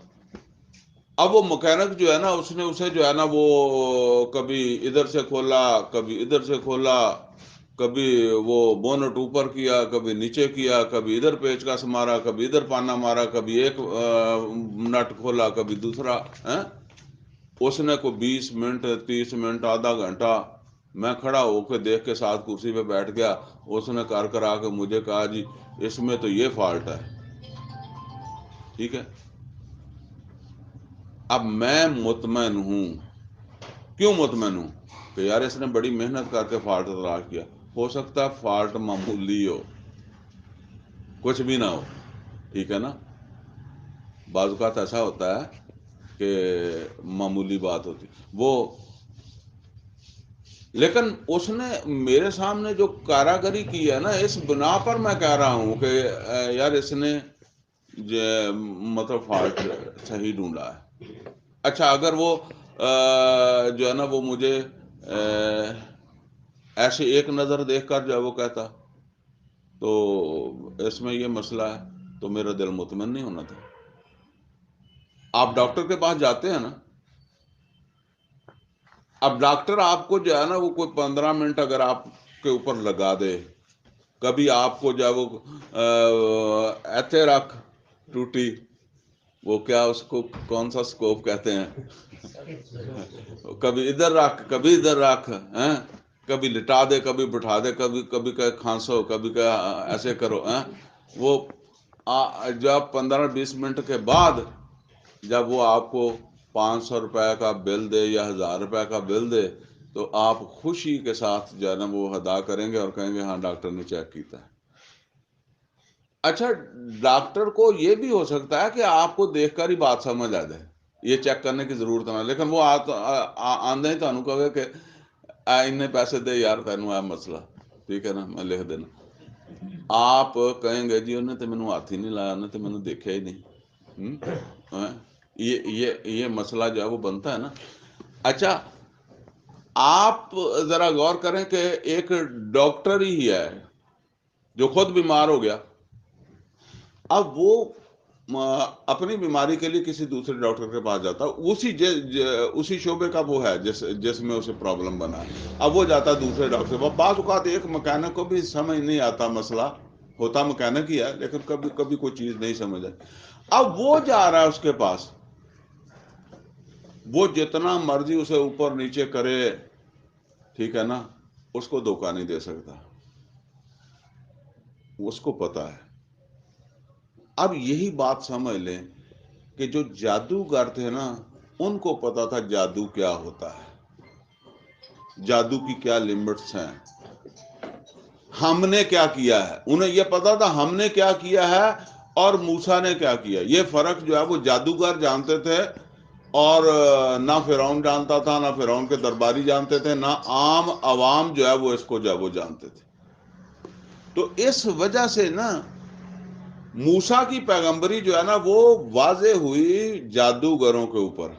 اب وہ مکینک جو ہے نا اس نے اسے جو ہے نا وہ کبھی ادھر سے کھولا، کبھی ادھر سے کھولا، کبھی وہ بونٹ اوپر کیا، کبھی نیچے کیا، کبھی ادھر پیچکس مارا، کبھی ادھر پانا مارا، کبھی ایک نٹ کھولا، کبھی دوسرا، اس نے کو 20 منٹ 30 منٹ آدھا گھنٹہ میں کھڑا ہو کے دیکھ کے ساتھ کرسی پہ بیٹھ گیا، اس نے کرا کے مجھے کہا جی اس میں تو یہ فالٹ ہے، ٹھیک ہے۔ اب میں مطمئن ہوں، کیوں مطمئن ہوں؟ کہ یار اس نے بڑی محنت کر کے فالٹ تلاش کیا، ہو سکتا ہے فالٹ معمولی ہو، کچھ بھی نہ ہو، ٹھیک ہے نا. بعض اوقات ایسا ہوتا ہے کہ معمولی بات ہوتی وہ، لیکن اس نے میرے سامنے جو کاراگری کی ہے نا، اس بنا پر میں کہہ رہا ہوں کہ یار اس نے مطلب فالٹ صحیح ڈھونڈا ہے. اچھا اگر وہ جو ہے نا وہ مجھے ایسے ایک نظر دیکھ کر جو ہے وہ کہتا تو اس میں یہ مسئلہ ہے، تو میرا دل مطمئن نہیں ہونا تھا. آپ ڈاکٹر کے پاس جاتے ہیں نا، اب ڈاکٹر آپ کو جو ہے نا وہ کوئی 15 منٹ اگر آپ کے اوپر لگا دے، کبھی آپ کو جو ہے وہ ایتھے رکھ ٹوٹی، وہ کیا اس کو کون سا سکوپ کہتے ہیں، کبھی ادھر رکھ کبھی ادھر رکھ، کبھی لٹا دے کبھی بٹھا دے، کبھی کہ کھانسو، کبھی کہ ایسے کرو، وہ جب 15-20 منٹ کے بعد جب وہ آپ کو 500 روپے کا بل دے یا 1000 روپے کا بل دے، تو آپ خوشی کے ساتھ جو ہے نا وہ ادا کریں گے اور کہیں گے ہاں ڈاکٹر نے چیک کیتا ہے. اچھا ڈاکٹر کو یہ بھی ہو سکتا ہے کہ آپ کو دیکھ کر ہی بات سمجھ آ جائے، یہ چیک کرنے کی ضرورت نہ، لیکن وہ آندے ہی تمہیں کہے کہ انہیں پیسے دے یار تینوں ہے مسئلہ، ٹھیک ہے نا میں لکھ دینا. آپ کہیں گے جی انہیں تو مینوں ہاتھ ہی نہیں لایا، انہیں تو مینوں دیکھا ہی نہیں. یہ مسئلہ جو ہے وہ بنتا ہے نا. اچھا آپ ذرا غور کریں کہ ایک ڈاکٹر ہی ہے جو خود بیمار ہو گیا، اب وہ اپنی بیماری کے لیے کسی دوسرے ڈاکٹر کے پاس جاتا، اسی شعبے کا وہ ہے جس میں اسے پرابلم بنا ہے. اب وہ جاتا دوسرے ڈاکٹر کے پاس. بعض اوقات ایک مکینک کو بھی سمجھ نہیں آتا مسئلہ، ہوتا مکینک ہی ہے لیکن کبھی کوئی چیز نہیں سمجھ آئی. اب وہ جا رہا ہے اس کے پاس، وہ جتنا مرضی اسے اوپر نیچے کرے، ٹھیک ہے نا، اس کو دھوکہ نہیں دے سکتا، اس کو پتا ہے. اب یہی بات سمجھ لیں کہ جو جادوگر تھے نا، ان کو پتا تھا جادو کیا ہوتا ہے، جادو کی کیا لمٹس ہیں، ہم نے کیا کیا ہے. انہیں یہ پتا تھا ہم نے کیا کیا ہے اور موسیٰ نے کیا کیا. یہ فرق جو ہے وہ جادوگر جانتے تھے، اور نہ فرعون جانتا تھا، نہ فرعون کے درباری جانتے تھے، نہ عام عوام جو ہے وہ اس کو جو ہے وہ جانتے تھے. تو اس وجہ سے نا موسیٰ کی پیغمبری جو ہے نا وہ واضح ہوئی جادوگروں کے اوپر.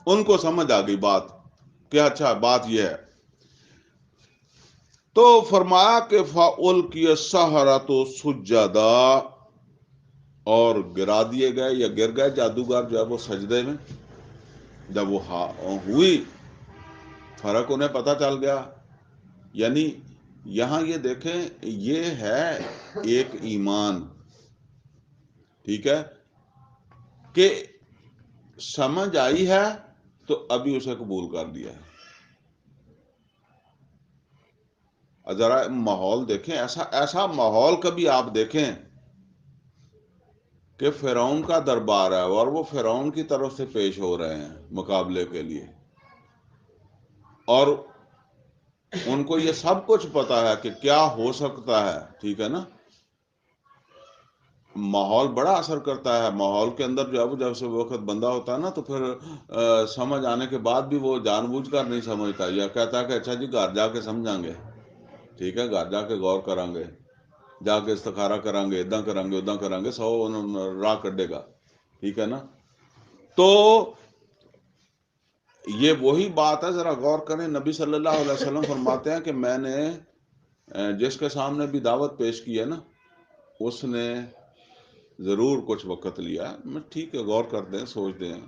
ان کو سمجھ آ گئی بات کہ اچھا بات یہ ہے. تو فرمایا کہ فَأُلْقِيَ السَّحَرَةُ سُجَّدًا، اور گرا دیے گئے یا گر گئے جادوگر جو ہے وہ سجدے میں. جب وہ ہوئی فرق انہیں پتہ چل گیا. یعنی یہاں یہ دیکھیں، یہ ہے ایک ایمان، ٹھیک ہے، کہ سمجھ آئی ہے تو ابھی اسے قبول کر دیا ہے. ذرا ماحول دیکھیں، ایسا ماحول کبھی آپ دیکھیں کہ فرعون کا دربار ہے اور وہ فرعون کی طرف سے پیش ہو رہے ہیں مقابلے کے لیے، اور ان کو یہ سب کچھ پتا ہے کہ کیا ہو سکتا ہے، ٹھیک ہے نا. ماحول بڑا اثر کرتا ہے. ماحول کے اندر جو ہے وہ جب سے وقت بندہ ہوتا ہے نا تو پھر سمجھ آنے کے بعد بھی وہ جان بوجھ کر نہیں سمجھتا، یا کہتا ہے کہ اچھا جی گھر جا کے سمجھیں گے، ٹھیک ہے، گھر جا کے غور کریں گے، جا کے استخارہ کریں گے، اداں کریں گے اداں کریں گے، 100 راہ کڈے گا، ٹھیک ہے نا. تو یہ وہی بات ہے، ذرا غور کریں. نبی صلی اللہ علیہ وسلم فرماتے ہیں کہ میں نے جس کے سامنے بھی دعوت پیش کی ہے نا، اس نے ضرور کچھ وقت لیا. میں ٹھیک ہے غور کرتے ہیں، سوچتے ہیں.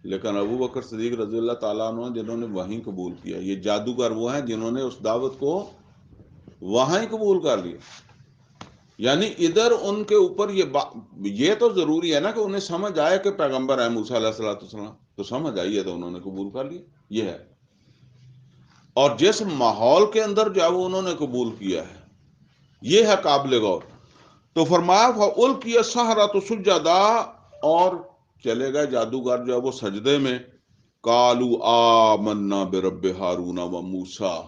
لیکن ابو بکر صدیق رضی اللہ تعالیٰ عنہ جنہوں نے وہیں قبول کیا. یہ جادوگر وہ ہیں جنہوں نے اس دعوت کو وہاں ہی قبول کر لیا. یعنی ادھر ان کے اوپر یہ تو ضروری ہے نا کہ انہیں سمجھ آئے کہ پیغمبر ہے موسیٰ علیہ السلام، تو سمجھ آئی ہے تو انہوں نے قبول کر لیا. یہ ہے. اور جس ماحول کے اندر جو ہے وہ انہوں نے قبول کیا ہے، یہ ہے قابل غور. تو فرمایا فَأُلْقِيَ السَّحَرَةُ سُجَّدًا، اور چلے گئے جادوگر جو ہے وہ سجدے میں. قالوا آمنا برب ہارون و موسیٰ،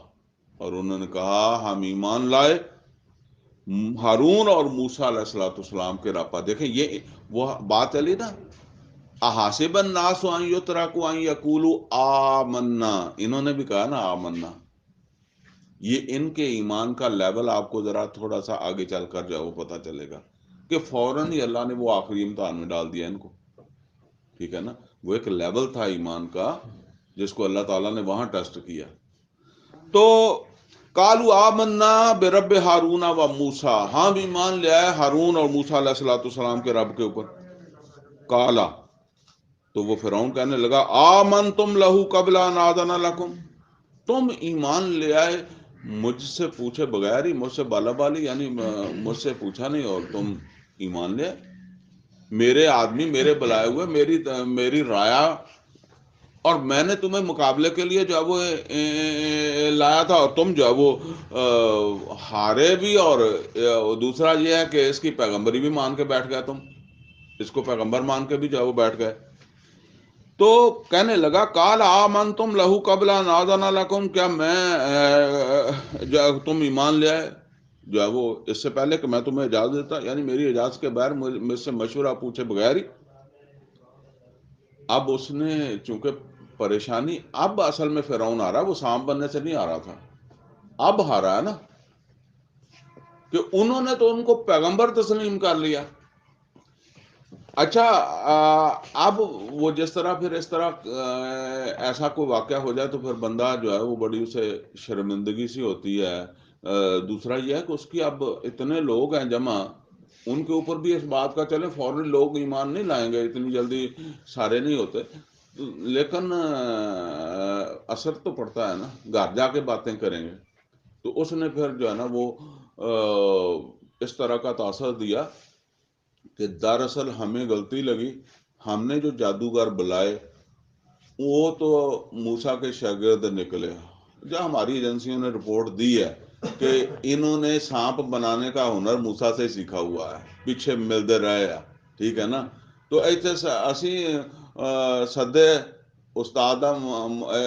اور انہوں نے کہا ہم ایمان لائے ہارون اور موسیٰ علیہ السلام کے رب پر۔ دیکھیں یہ وہ بات چلی نا، احاسب الناس ان یترکوا ان یقولوا آمنا، انہوں نے بھی کہا نا آمنا۔ یہ ان کے ایمان کا لیول آپ کو ذرا تھوڑا سا آگے چل کر جو ہے وہ پتہ چلے گا کہ فوراً ہی اللہ نے وہ آخری امتحان میں ڈال دیا ان کو، ٹھیک ہے نا۔ وہ ایک لیول تھا ایمان کا جس کو اللہ تعالیٰ نے وہاں ٹیسٹ کیا۔ تو قالوا آمنا برب ہارون و موسیٰ، ہم ایمان لے آئے ہارون اور موسیٰ علیہ السلام کے رب کے اوپر۔ قالا، تو وہ فرعون کہنے لگا آمنتم لہو قبل ان آذن لکم، تم ایمان لے آئے مجھ سے پوچھے بغیر ہی، مجھ سے بالا بالی، یعنی مجھ سے پوچھا نہیں اور تم ایمان لے آئے؟ میرے آدمی، میرے بلائے ہوئے، میری رایا، اور میں نے تمہیں مقابلے کے لیے جو ہے وہ لایا تھا، اور تم جو ہے وہ ہارے بھی، اور دوسرا یہ ہے کہ اس کی پیغمبری بھی مان کے بیٹھ گئے، تم اس کو پیغمبر مان کے بھی جو ہے وہ بیٹھ گئے۔ تو کہنے لگا قال آمنتم لہو قبل ان آذن لکم، کیا میں جو تم ایمان لے آئے جو ہے وہ اس سے پہلے کہ میں تمہیں اجازت دیتا، یعنی میری اجازت کے بغیر، مجھ سے مشورہ پوچھے بغیر ہی۔ اب اس نے چونکہ پریشانی، اب اصل میں فرعون آ رہا، وہ سانپ بننے سے نہیں آ رہا تھا، اب آ رہا ہے نا، کہ انہوں نے تو ان کو پیغمبر تسلیم کر لیا۔ اچھا، اب وہ جس طرح پھر اس طرح ایسا کوئی واقعہ ہو جائے تو پھر بندہ جو ہے وہ بڑی اسے شرمندگی سی ہوتی ہے۔ دوسرا یہ ہے کہ اس کی اب اتنے لوگ ہیں جمع، ان کے اوپر بھی اس بات کا چلے فوراً لوگ ایمان نہیں لائیں گے، اتنی جلدی سارے نہیں ہوتے، لیکن اثر تو پڑتا ہے نا، گھر جا کے باتیں کریں گے۔ تو اس نے پھر جو ہے نا وہ اس طرح کا تاثر دیا کہ دراصل ہمیں غلطی لگی، ہم نے جو جادوگر بلائے وہ تو موسیٰ کے شاگرد نکلے۔ جو ہماری ایجنسیوں نے رپورٹ دی ہے کہ انہوں نے سانپ بنانے کا ہنر موسیٰ سے سیکھا ہوا ہے، پیچھے ملتے رہے ہیں، ٹھیک ہے نا۔ تو ایسے اسی سدے استاد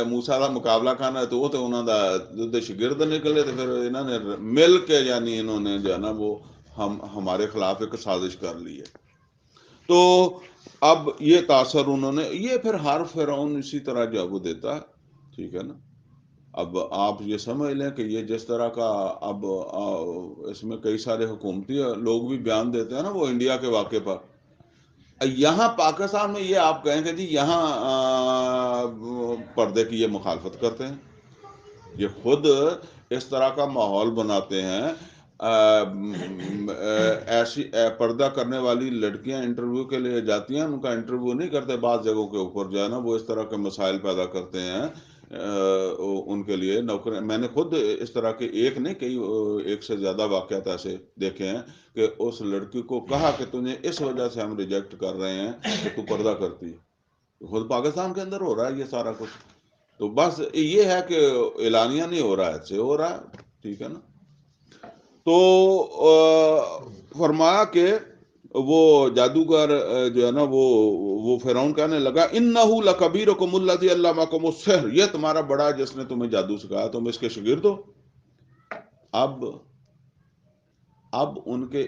موسیٰ کا مقابلہ کرنا، تو وہ تو انہوں دا شاگرد نکلے، تو پھر انہوں نے مل کے، یعنی انہوں نے جو ہے نا وہ ہمارے خلاف ایک سازش کر لی ہے۔ تو اب یہ تاثر انہوں نے، یہ پھر ہر فرعون اسی طرح جو ہے وہ دیتا ہے، ٹھیک ہے نا۔ اب آپ یہ سمجھ لیں کہ یہ جس طرح کا، اب اس میں کئی سارے حکومتی لوگ بھی بیان دیتے ہیں نا وہ انڈیا کے واقعے پر، یہاں پاکستان میں یہ آپ کہیں کہ جی یہاں پردے کی یہ مخالفت کرتے ہیں، یہ خود اس طرح کا ماحول بناتے ہیں۔ ایسی پردہ کرنے والی لڑکیاں انٹرویو کے لیے جاتی ہیں، ان کا انٹرویو نہیں کرتے، بعض جگہوں کے اوپر جو ہے نا وہ اس طرح کے مسائل پیدا کرتے ہیں ان کے لیے نوکری۔ میں نے خود اس طرح کے ایک نہیں کئی، ایک سے زیادہ واقعات ایسے دیکھے ہیں کہ اس لڑکی کو کہا کہ تجھے اس وجہ سے ہم ریجیکٹ کر رہے ہیں کہ تو پردہ کرتی ہے، خود پاکستان کے اندر ہو رہا ہے یہ سارا کچھ۔ تو بس یہ ہے کہ اعلانیہ نہیں ہو رہا ہے، ایسے ہو رہا ہے، ٹھیک ہے نا۔ تو فرمایا کہ وہ جادوگر جو ہے نا وہ فرعون کہنے لگا انہو لکبیرکم الذی علمکم السحر، یہ تمہارا بڑا جس نے تمہیں جادو سکھایا، تم اس کے شاگرد ہو۔ اب ان کے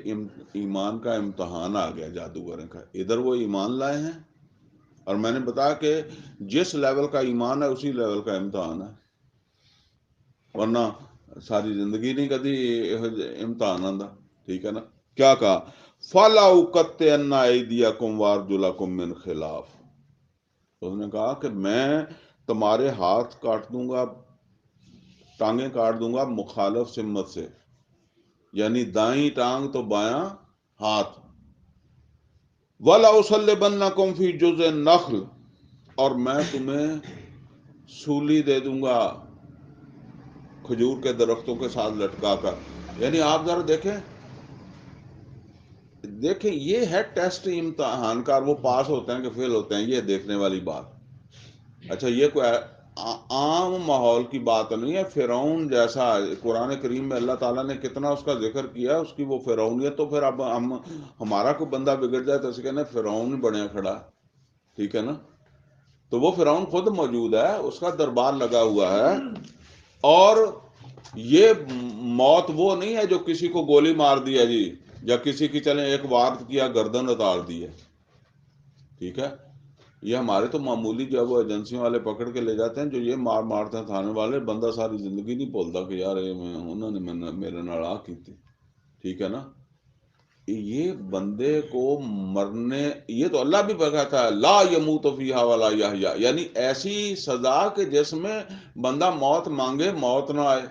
ایمان کا امتحان آ گیا جادوگروں کا، ادھر وہ ایمان لائے ہیں، اور میں نے بتایا کہ جس لیول کا ایمان ہے اسی لیول کا امتحان ہے، ورنہ ساری زندگی نہیں کدی امتحان آندا، ٹھیک ہے نا۔ کیا کہا فَلَا أُقَطِّعَنَّ أَيْدِيَكُمْ وَأَرْجُلَكُمْ مِنْ خِلَافٍ، اس نے کہا کہ میں تمہارے ہاتھ کاٹ دوں گا، ٹانگیں کاٹ دوں گا مخالف سمت سے، یعنی دائیں ٹانگ تو بایاں ہاتھ۔ وَلَأُصَلِّبَنَّكُمْ فِي جُذْعِ النَّخْلِ، اور میں تمہیں سولی دے دوں گا کھجور کے درختوں کے ساتھ لٹکا کر۔ یعنی آپ ذرا دیکھیں یہ ہے ٹیسٹ امتحان کا، وہ پاس ہوتے ہیں کہ فیل ہوتے ہیں، یہ دیکھنے والی بات۔ اچھا یہ کوئی عام ماحول کی بات نہیں ہے، فرعون جیسا قرآن کریم میں اللہ تعالیٰ نے کتنا اس کا ذکر کیا، اس کی وہ فرعونیت۔ تو پھر اب ہمارا کوئی بندہ بگڑ جائے تو اسے کہنا فرعون بنیا کھڑا، ٹھیک ہے نا۔ تو وہ فرعون خود موجود ہے، اس کا دربار لگا ہوا ہے، اور یہ موت وہ نہیں ہے جو کسی کو گولی مار دیا جی، یا کسی کی چلیں ایک وار کیا گردن اتار دی ہے، ٹھیک ہے. یہ ہمارے تو معمولی جو ہے وہ ایجنسیوں والے پکڑ کے لے جاتے ہیں، جو یہ مارتے ہیں تھانے والے، بندہ ساری زندگی نہیں بولتا کہ یار انہوں نے میرے نال آ کی تھی، ٹھیک ہے نا. یہ بندے کو مرنے، یہ تو اللہ بھی کہتا ہے لا یموت فیہا ولا یحییٰ، یعنی ایسی سزا کہ جس میں بندہ موت مانگے موت نہ آئے،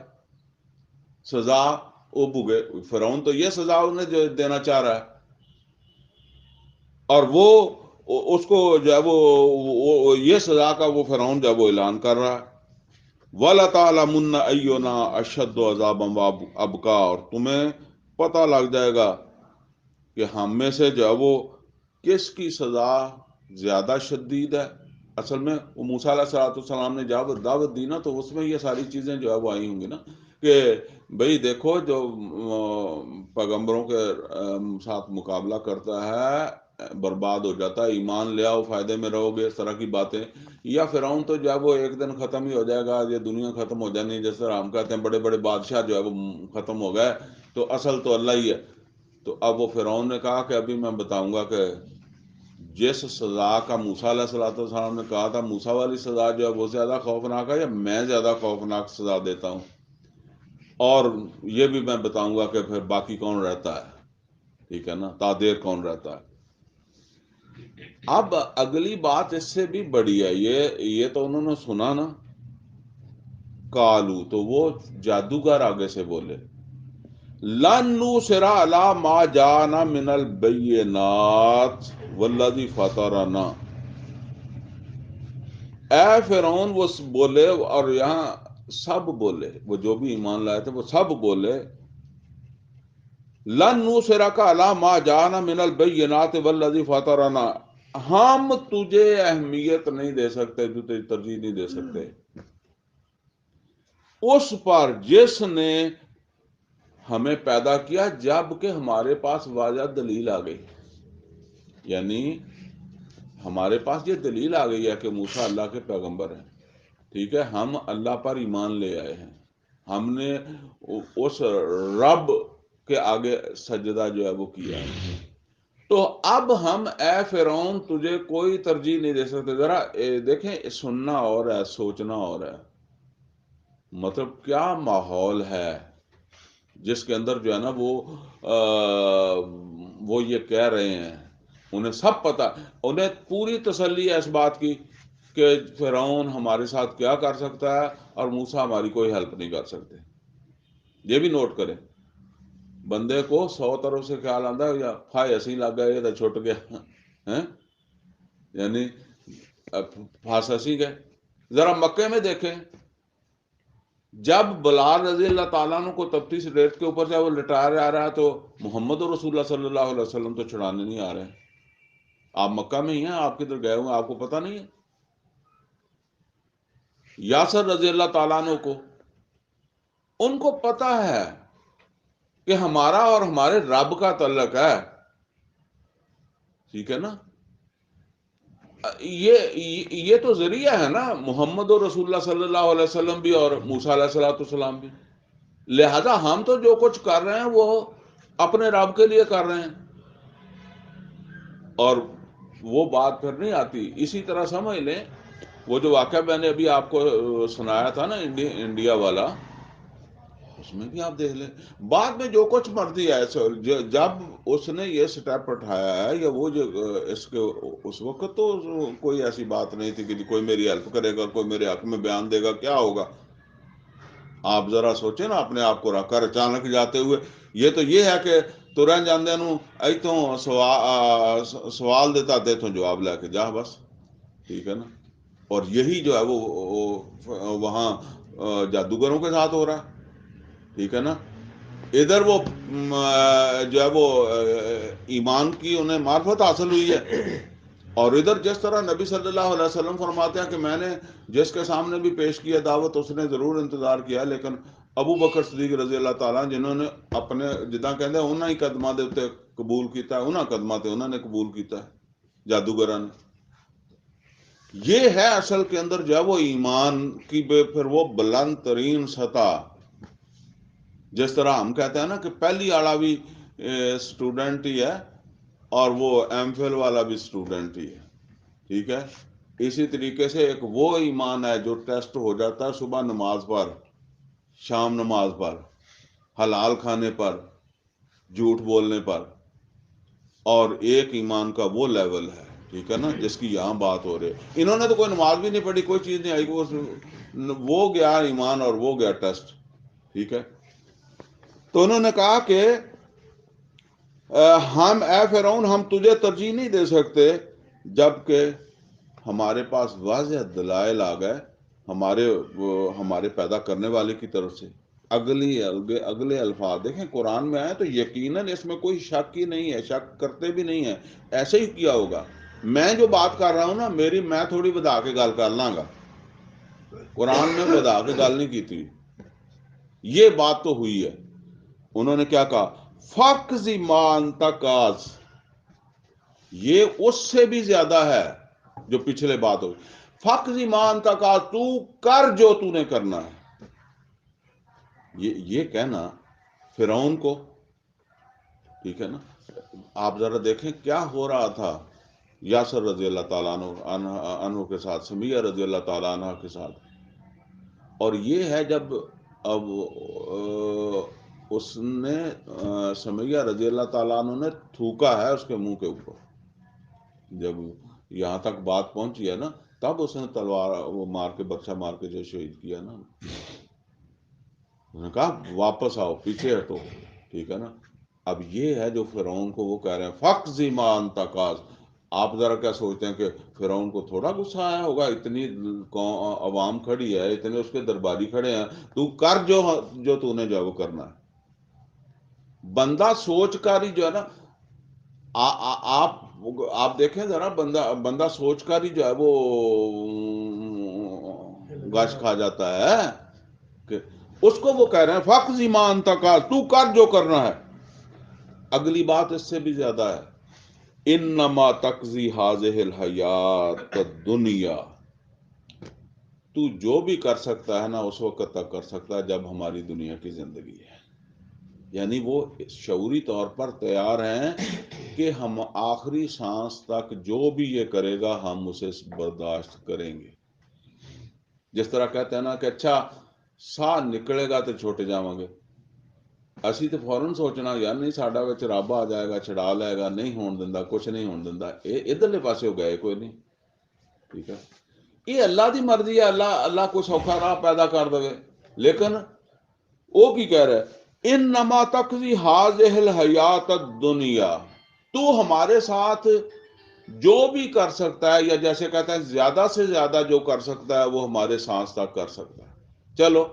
سزا وہ بھگے. فرعون تو یہ سزا انہیں جو دینا چاہ رہا ہے، اور وہ اس کو جو ہے وہ یہ سزا کا وہ فرعون جو ہے وہ اعلان کر رہا ہے. وَلَتَعْلَمُنَّ أَيُّنَا أَشَدُّ عَذَابًا وَأَبْقَىٰ، اور تمہیں پتہ لگ جائے گا کہ ہم میں سے جو ہے وہ کس کی سزا زیادہ شدید ہے. اصل میں وہ موسیٰ علیہ السلام نے جب دعوت دی نا، تو اس میں یہ ساری چیزیں جو ہے وہ آئی ہوں گی نا، کہ بھئی دیکھو جو پیغمبروں کے ساتھ مقابلہ کرتا ہے برباد ہو جاتا ہے، ایمان لے آؤ فائدے میں رہو گے، اس طرح کی باتیں. یا فرعون تو جو ہے وہ ایک دن ختم ہی ہو جائے گا، یہ دنیا ختم ہو جانی، جس طرح ہم کہتے ہیں بڑے بڑے بادشاہ جو ہے وہ ختم ہو گئے، تو اصل تو اللہ ہی ہے. تو اب وہ فرعون نے کہا کہ ابھی میں بتاؤں گا کہ جس سزا کا موسیٰ علیہ السلام نے کہا تھا، موسیٰ والی سزا جو ہے وہ زیادہ خوفناک ہے یا میں زیادہ خوفناک سزا دیتا ہوں، اور یہ بھی میں بتاؤں گا کہ پھر باقی کون رہتا ہے، ٹھیک ہے نا، تادیر کون رہتا ہے. اب اگلی بات اس سے بھی بڑی ہے، یہ تو انہوں نے سنا نا، کالو، تو وہ جادوگر آگے سے بولے لن نُصِرَ عَلَىٰ مَا جَاءَنَا مِنَ الْبَيِّنَاتِ وَالَّذِي فَطَرَنَا. اے فرعون، وہ بولے، اور یہاں سب بولے، وہ جو بھی ایمان لائے تھے وہ سب بولے لن نُصِرَكَ عَلَىٰ مَا جَاءَنَا مِنَ الْبَيِّنَاتِ وَالَّذِي فَطَرَنَا، ہم تجھے اہمیت نہیں دے سکتے، تجھے ترجیح نہیں دے سکتے اس پر جس نے ہمیں پیدا کیا، جب کہ ہمارے پاس واضح دلیل آ گئی. یعنی ہمارے پاس یہ دلیل آ گئی ہے کہ موسیٰ اللہ کے پیغمبر ہیں، ٹھیک ہے، ہم اللہ پر ایمان لے آئے ہیں، ہم نے اس رب کے آگے سجدہ جو ہے وہ کیا ہے. تو اب ہم اے فرعون تجھے کوئی ترجیح نہیں دے سکتے. ذرا دیکھیں، سننا اور ہے، سوچنا اور ہے. مطلب کیا ماحول ہے جس کے اندر جو ہے نا وہ یہ کہہ رہے ہیں، انہیں سب پتہ، انہیں پوری تسلی ہے اس بات کی کہ فرعون ہمارے ساتھ کیا کر سکتا ہے اور موسیٰ ہماری کوئی ہیلپ نہیں کر سکتے. یہ بھی نوٹ کریں، بندے کو 100 طرف سے خیال آتا ہے یا ہائے ہنسی لگ گیا، یہ تو چھٹ گیا، یعنی پھانس ہنسی گئے. ذرا مکے میں دیکھیں، جب بلال رضی اللہ تعالیٰ عنہ کو تپتی سے ریت کے اوپر سے وہ لٹایا جا رہا ہے، تو محمد رسول اللہ صلی اللہ علیہ وسلم تو چھڑانے نہیں آ رہے. آپ مکہ میں ہی ہیں، آپ کدھر گئے ہوئے، آپ کو پتہ نہیں ہے. یاسر رضی اللہ تعالیٰ عنہ کو، ان کو پتہ ہے کہ ہمارا اور ہمارے رب کا تعلق ہے، ٹھیک ہے نا. یہ تو ذریعہ ہے نا، محمد رسول اللہ صلی اللہ علیہ وسلم بھی اور موسیٰ علیہ السلام بھی. لہذا ہم تو جو کچھ کر رہے ہیں وہ اپنے رب کے لیے کر رہے ہیں، اور وہ بات پھر نہیں آتی. اسی طرح سمجھ لیں، وہ جو واقعہ میں نے ابھی آپ کو سنایا تھا نا انڈیا والا، اس میں بھی آپ دیکھ لیں، بعد میں جو کچھ مرضی ہے، جب اس نے یہ سٹیپ اٹھایا ہے، یا وہ جو اس کے اس وقت تو کوئی ایسی بات نہیں تھی کہ کوئی میری ہیلپ کرے گا، کوئی میرے حق میں بیان دے گا، کیا ہوگا. آپ ذرا سوچیں نا اپنے آپ کو رکھ کر اچانک جاتے ہوئے. یہ تو یہ ہے کہ ترن جاندے نو ایتھوں سوال دیتا تھے جواب لے کے جا، بس، ٹھیک ہے نا. اور یہی جو ہے وہ وہاں جادوگروں کے ساتھ ہو رہا ہے، ٹھیک ہے نا. ادھر وہ جو ہے وہ ایمان کی انہیں معرفت حاصل ہوئی ہے، اور ادھر جس طرح نبی صلی اللہ علیہ وسلم فرماتے ہیں کہ میں نے جس کے سامنے بھی پیش کیا دعوت، اس نے ضرور انتظار کیا، لیکن ابو بکر صدیق رضی اللہ تعالیٰ جنہوں نے اپنے جداں کہتے ہیں انہاں ہی قدماں دے اوتے قبول کیتا ہے، انہاں قدماں تے انہوں نے قبول کیتا ہے جادوگراں نے. یہ ہے اصل کے اندر جو ہے وہ ایمان کی پھر وہ بلند ترین سطح. جس طرح ہم کہتے ہیں نا کہ پہلی والا بھی اسٹوڈنٹ ہی ہے اور وہ ایم فل والا بھی اسٹوڈنٹ ہی ہے. ٹھیک ہے. اسی طریقے سے ایک وہ ایمان ہے جو ٹیسٹ ہو جاتا ہے صبح نماز پر، شام نماز پر، حلال کھانے پر، جھوٹ بولنے پر، اور ایک ایمان کا وہ لیول ہے، ٹھیک ہے نا، جس کی یہاں بات ہو رہی ہے. انہوں نے تو کوئی نماز بھی نہیں پڑھی، کوئی چیز نہیں آئی، وہ گیا ایمان اور وہ گیا ٹیسٹ. ٹھیک ہے. تو انہوں نے کہا کہ ہم اے فرعون ہم تجھے ترجیح نہیں دے سکتے جبکہ ہمارے پاس واضح دلائل آ گئے ہمارے پیدا کرنے والے کی طرف سے. اگلے الفاظ دیکھیں قرآن میں آئے تو یقیناً اس میں کوئی شک ہی نہیں ہے، شک کرتے بھی نہیں ہیں، ایسے ہی کیا ہوگا. میں جو بات کر رہا ہوں نا، میں تھوڑی بدا کے گل کر لاں گا، قرآن میں بدا کے گل نہیں کی تھی، یہ بات تو ہوئی ہے. انہوں نے کیا کہا؟ فَقْضِ مَا أَنْتَ قَاضٍ، یہ اس سے بھی زیادہ ہے جو پچھلے بات ہو. فَقْضِ مَا أَنْتَ قَاضٍ، تو کر جو تو نے کرنا ہے. یہ کہنا فرعون کو، ٹھیک ہے نا. آپ ذرا دیکھیں کیا ہو رہا تھا یاسر رضی اللہ تعالیٰ عنہ کے ساتھ، سمیہ رضی اللہ تعالیٰ عنہ کے ساتھ. اور یہ ہے جب اب اس نے سمیہ رضی اللہ تعالیٰ عنہ نے تھوکا ہے اس کے منہ کے اوپر، جب یہاں تک بات پہنچی ہے نا، تب اس نے تلوار وہ مار کے برچہ مار کے جو شہید کیا نا. انہوں نے کہا واپس آؤ، پیچھے ہٹو. ٹھیک ہے نا. اب یہ ہے جو فرعون کو وہ کہہ رہے ہیں فَقْضِ مَا أَنْتَ قَاضٍ. آپ ذرا کیا سوچتے ہیں کہ فرعون کو تھوڑا غصہ آیا ہوگا، اتنی عوام کھڑی ہے، اتنے اس کے درباری کھڑے ہیں، تو کر جو تو نے جو وہ کرنا ہے. بندہ سوچ کر ہی جو ہے نا، آپ دیکھیں ذرا، بندہ سوچ کر ہی جو ہے وہ گاش کھا جاتا ہے. کہ اس کو وہ کہہ رہے ہیں فَقْضِ مَا أَنْتَ قَاضٍ، تو کر جو کرنا ہے. اگلی بات اس سے بھی زیادہ ہے، انما تقضی هذه الحیات الدنیا، تو جو بھی کر سکتا ہے نا اس وقت تک کر سکتا ہے جب ہماری دنیا کی زندگی ہے. یعنی وہ شعوری طور پر تیار ہیں کہ ہم آخری سانس تک جو بھی یہ کرے گا ہم اسے برداشت کریں گے. جس طرح کہتے ہیں نا کہ اچھا سا نکلے گا تو چھوٹے جاواں گے، اسی تو فوراً سوچنا یار نہیں ساڈا وچ رب آ جائے گا چھڑا لے گا، نہیں ہون دندا، کچھ نہیں ہون دندا. ادھرلے پاسے ہو گئے کوئی نہیں. ٹھیک ہے. یہ اللہ دی مرضی ہے، اللہ کوئی سوکھا راہ پیدا کر دے. لیکن وہ کی کہہ رہے انما تقضی هذه الحیات الدنیا، تو ہمارے ساتھ جو بھی کر سکتا ہے، یا جیسے کہتے ہیں زیادہ سے زیادہ جو کر سکتا ہے وہ ہمارے سانس تک کر سکتا ہے. چلو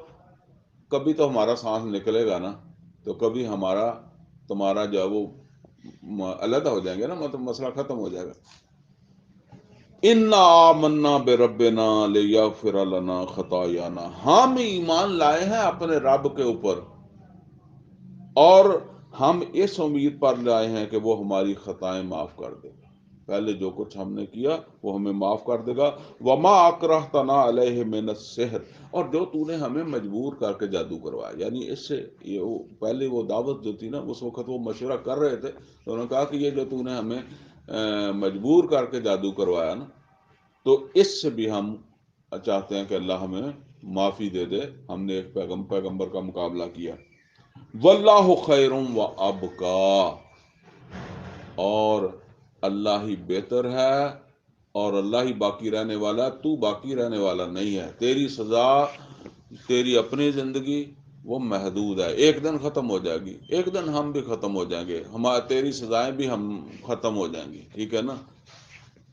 کبھی تو ہمارا سانس نکلے گا نا، تو کبھی تمہارا جو ہے وہ علیحدہ ہو جائیں گے نا، مطلب مسئلہ ختم ہو جائے گا. انا آمنا بربنا لیغفر لنا خطایانا، ہم ایمان لائے ہیں اپنے رب کے اوپر اور ہم اس امید پر لائے ہیں کہ وہ ہماری خطائیں معاف کر دے گا. پہلے جو کچھ ہم نے کیا وہ ہمیں معاف کر دے گا. وما اکرہتنا علیہ من السحر، اور جو تو نے ہمیں مجبور کر کے جادو کروایا. یعنی اس سے پہلے وہ دعوت جو تھی نا، اس وقت وہ مشورہ کر رہے تھے تو انہوں نے کہا کہ یہ جو تو نے ہمیں مجبور کر کے جادو کروایا نا، تو اس سے بھی ہم چاہتے ہیں کہ اللہ ہمیں معافی دے دے. ہم نے ایک پیغمبر کا مقابلہ کیا. واللہ خیر و ابقا، اور اللہ ہی بہتر ہے اور اللہ ہی باقی رہنے والا، تو باقی رہنے والا نہیں ہے. تیری سزا، تیری اپنی زندگی وہ محدود ہے، ایک دن ختم ہو جائے گی، ایک دن ہم بھی ختم ہو جائیں گے، تیری سزائیں بھی ہم ختم ہو جائیں گی. ٹھیک ہے نا.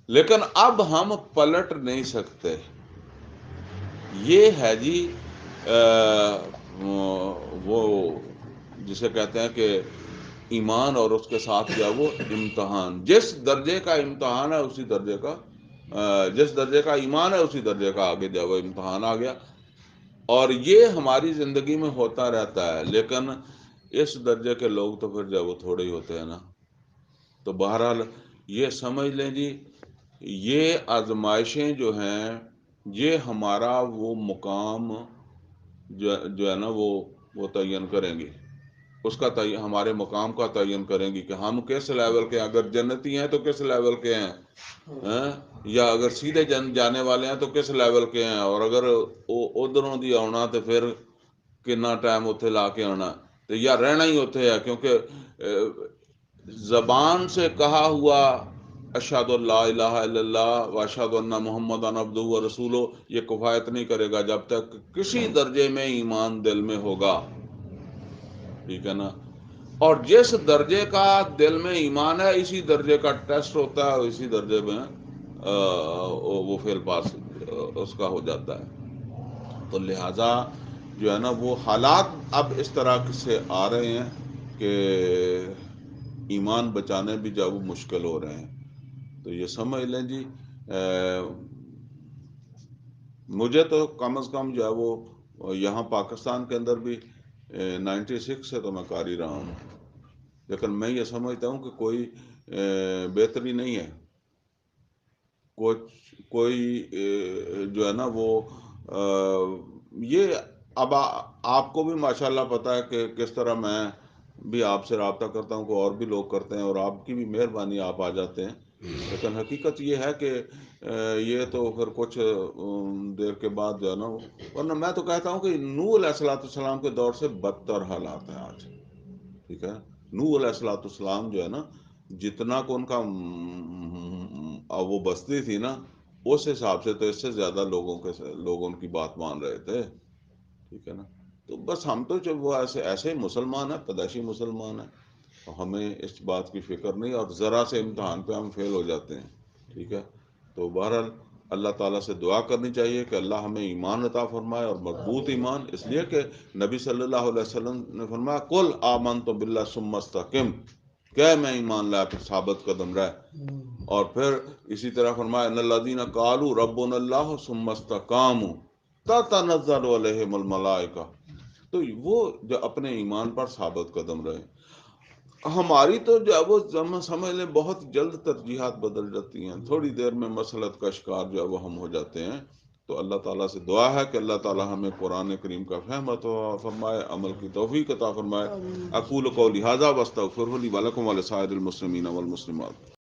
لیکن اب ہم پلٹ نہیں سکتے. یہ ہے جی وہ جسے کہتے ہیں کہ ایمان اور اس کے ساتھ کیا وہ امتحان. جس درجے کا امتحان ہے اسی درجے کا جس درجے کا ایمان ہے اسی درجے کا آگے جو وہ امتحان آ گیا. اور یہ ہماری زندگی میں ہوتا رہتا ہے. لیکن اس درجے کے لوگ تو پھر جب وہ تھوڑے ہی ہوتے ہیں نا. تو بہرحال یہ سمجھ لیں جی یہ آزمائشیں جو ہیں یہ ہمارا وہ مقام جو ہے نا وہ تعین کریں گی، اس کا ہمارے مقام کا تعین کریں گی کہ ہم کس لیول کے ہیں۔ اگر جنتی ہیں تو کس لیول کے ہیں، ہاں؟ یا اگر سیدھے جانے والے ہیں تو کس لیول کے ہیں، اور اگر ادھروں دی آنا تو پھر کنا ٹائم اتنے لا کے آنا، تو یا رہنا ہی اتنے ہے، کیونکہ زبان سے کہا ہوا اشہد اللہ الہ الا اللہ و اشہد ان محمد عبدہ و رسولہ یہ کفایت نہیں کرے گا جب تک کسی درجے میں ایمان دل میں ہوگا، ٹھیک ہے نا۔ اور جس درجے کا دل میں ایمان ہے اسی درجے کا ٹیسٹ ہوتا ہے، اسی درجے میں وہ فیل پاس اس کا ہو جاتا ہے۔ تو لہٰذا جو ہے نا وہ حالات اب اس طرح سے آ رہے ہیں کہ ایمان بچانے بھی جب مشکل ہو رہے ہیں۔ تو یہ سمجھ لیں جی، مجھے تو کم از کم جو ہے وہ یہاں پاکستان کے اندر بھی 96 سے تو میں کر ہی رہا ہوں، لیکن میں یہ سمجھتا ہوں کہ کوئی بہتری نہیں ہے، کوئی جو ہے نا وہ یہ اب آپ کو بھی ماشاءاللہ پتہ ہے کہ کس طرح میں بھی آپ سے رابطہ کرتا ہوں، کہ اور بھی لوگ کرتے ہیں، اور آپ کی بھی مہربانی آپ آ جاتے ہیں، لیکن حقیقت یہ ہے کہ یہ تو پھر کچھ دیر کے بعد جو ہے نا، ورنہ میں تو کہتا ہوں کہ نوح علیہ السلام کے دور سے بدتر حالات ہیں آج، ٹھیک ہے۔ نوح علیہ السلام جو ہے نا، جتنا کو ان کا وہ بستی تھی نا، اس حساب سے تو اس سے زیادہ لوگ ان کی بات مان رہے تھے، ٹھیک ہے نا۔ تو بس ہم تو جب وہ ایسے مسلمان ہیں، پیدائشی مسلمان ہیں، ہمیں اس بات کی فکر نہیں، اور ذرا سے امتحان پہ ہم فیل ہو جاتے ہیں، ٹھیک ہے۔ تو بہرحال اللہ تعالیٰ سے دعا کرنی چاہیے کہ اللہ ہمیں ایمان عطا فرمائے، اور مضبوط ایمان، اس لیے کہ نبی صلی اللہ علیہ وسلم نے فرمایا قل آمنت باللہ ثم استقم، کہ میں ایمان لایا پھر ثابت قدم رہے، اور پھر اسی طرح فرمایا ان الذین قالوا ربنا اللہ ثم استقاموا تتنزل علیہم الملائکہ، تو وہ جو اپنے ایمان پر ثابت قدم رہے۔ ہماری تو جو ہے وہ سمجھ لیں بہت جلد ترجیحات بدل جاتی ہیں، تھوڑی دیر میں مسلط کا شکار جو ہے وہ ہم ہو جاتے ہیں۔ تو اللہ تعالیٰ سے دعا ہے کہ اللہ تعالیٰ ہمیں قرآن کریم کا فہم عطا فرمائے، عمل کی توفیق عطا فرمائے۔ اقول قولی ھذا واستغفر لی ولکم ولسائر المسلمین والمسلمات۔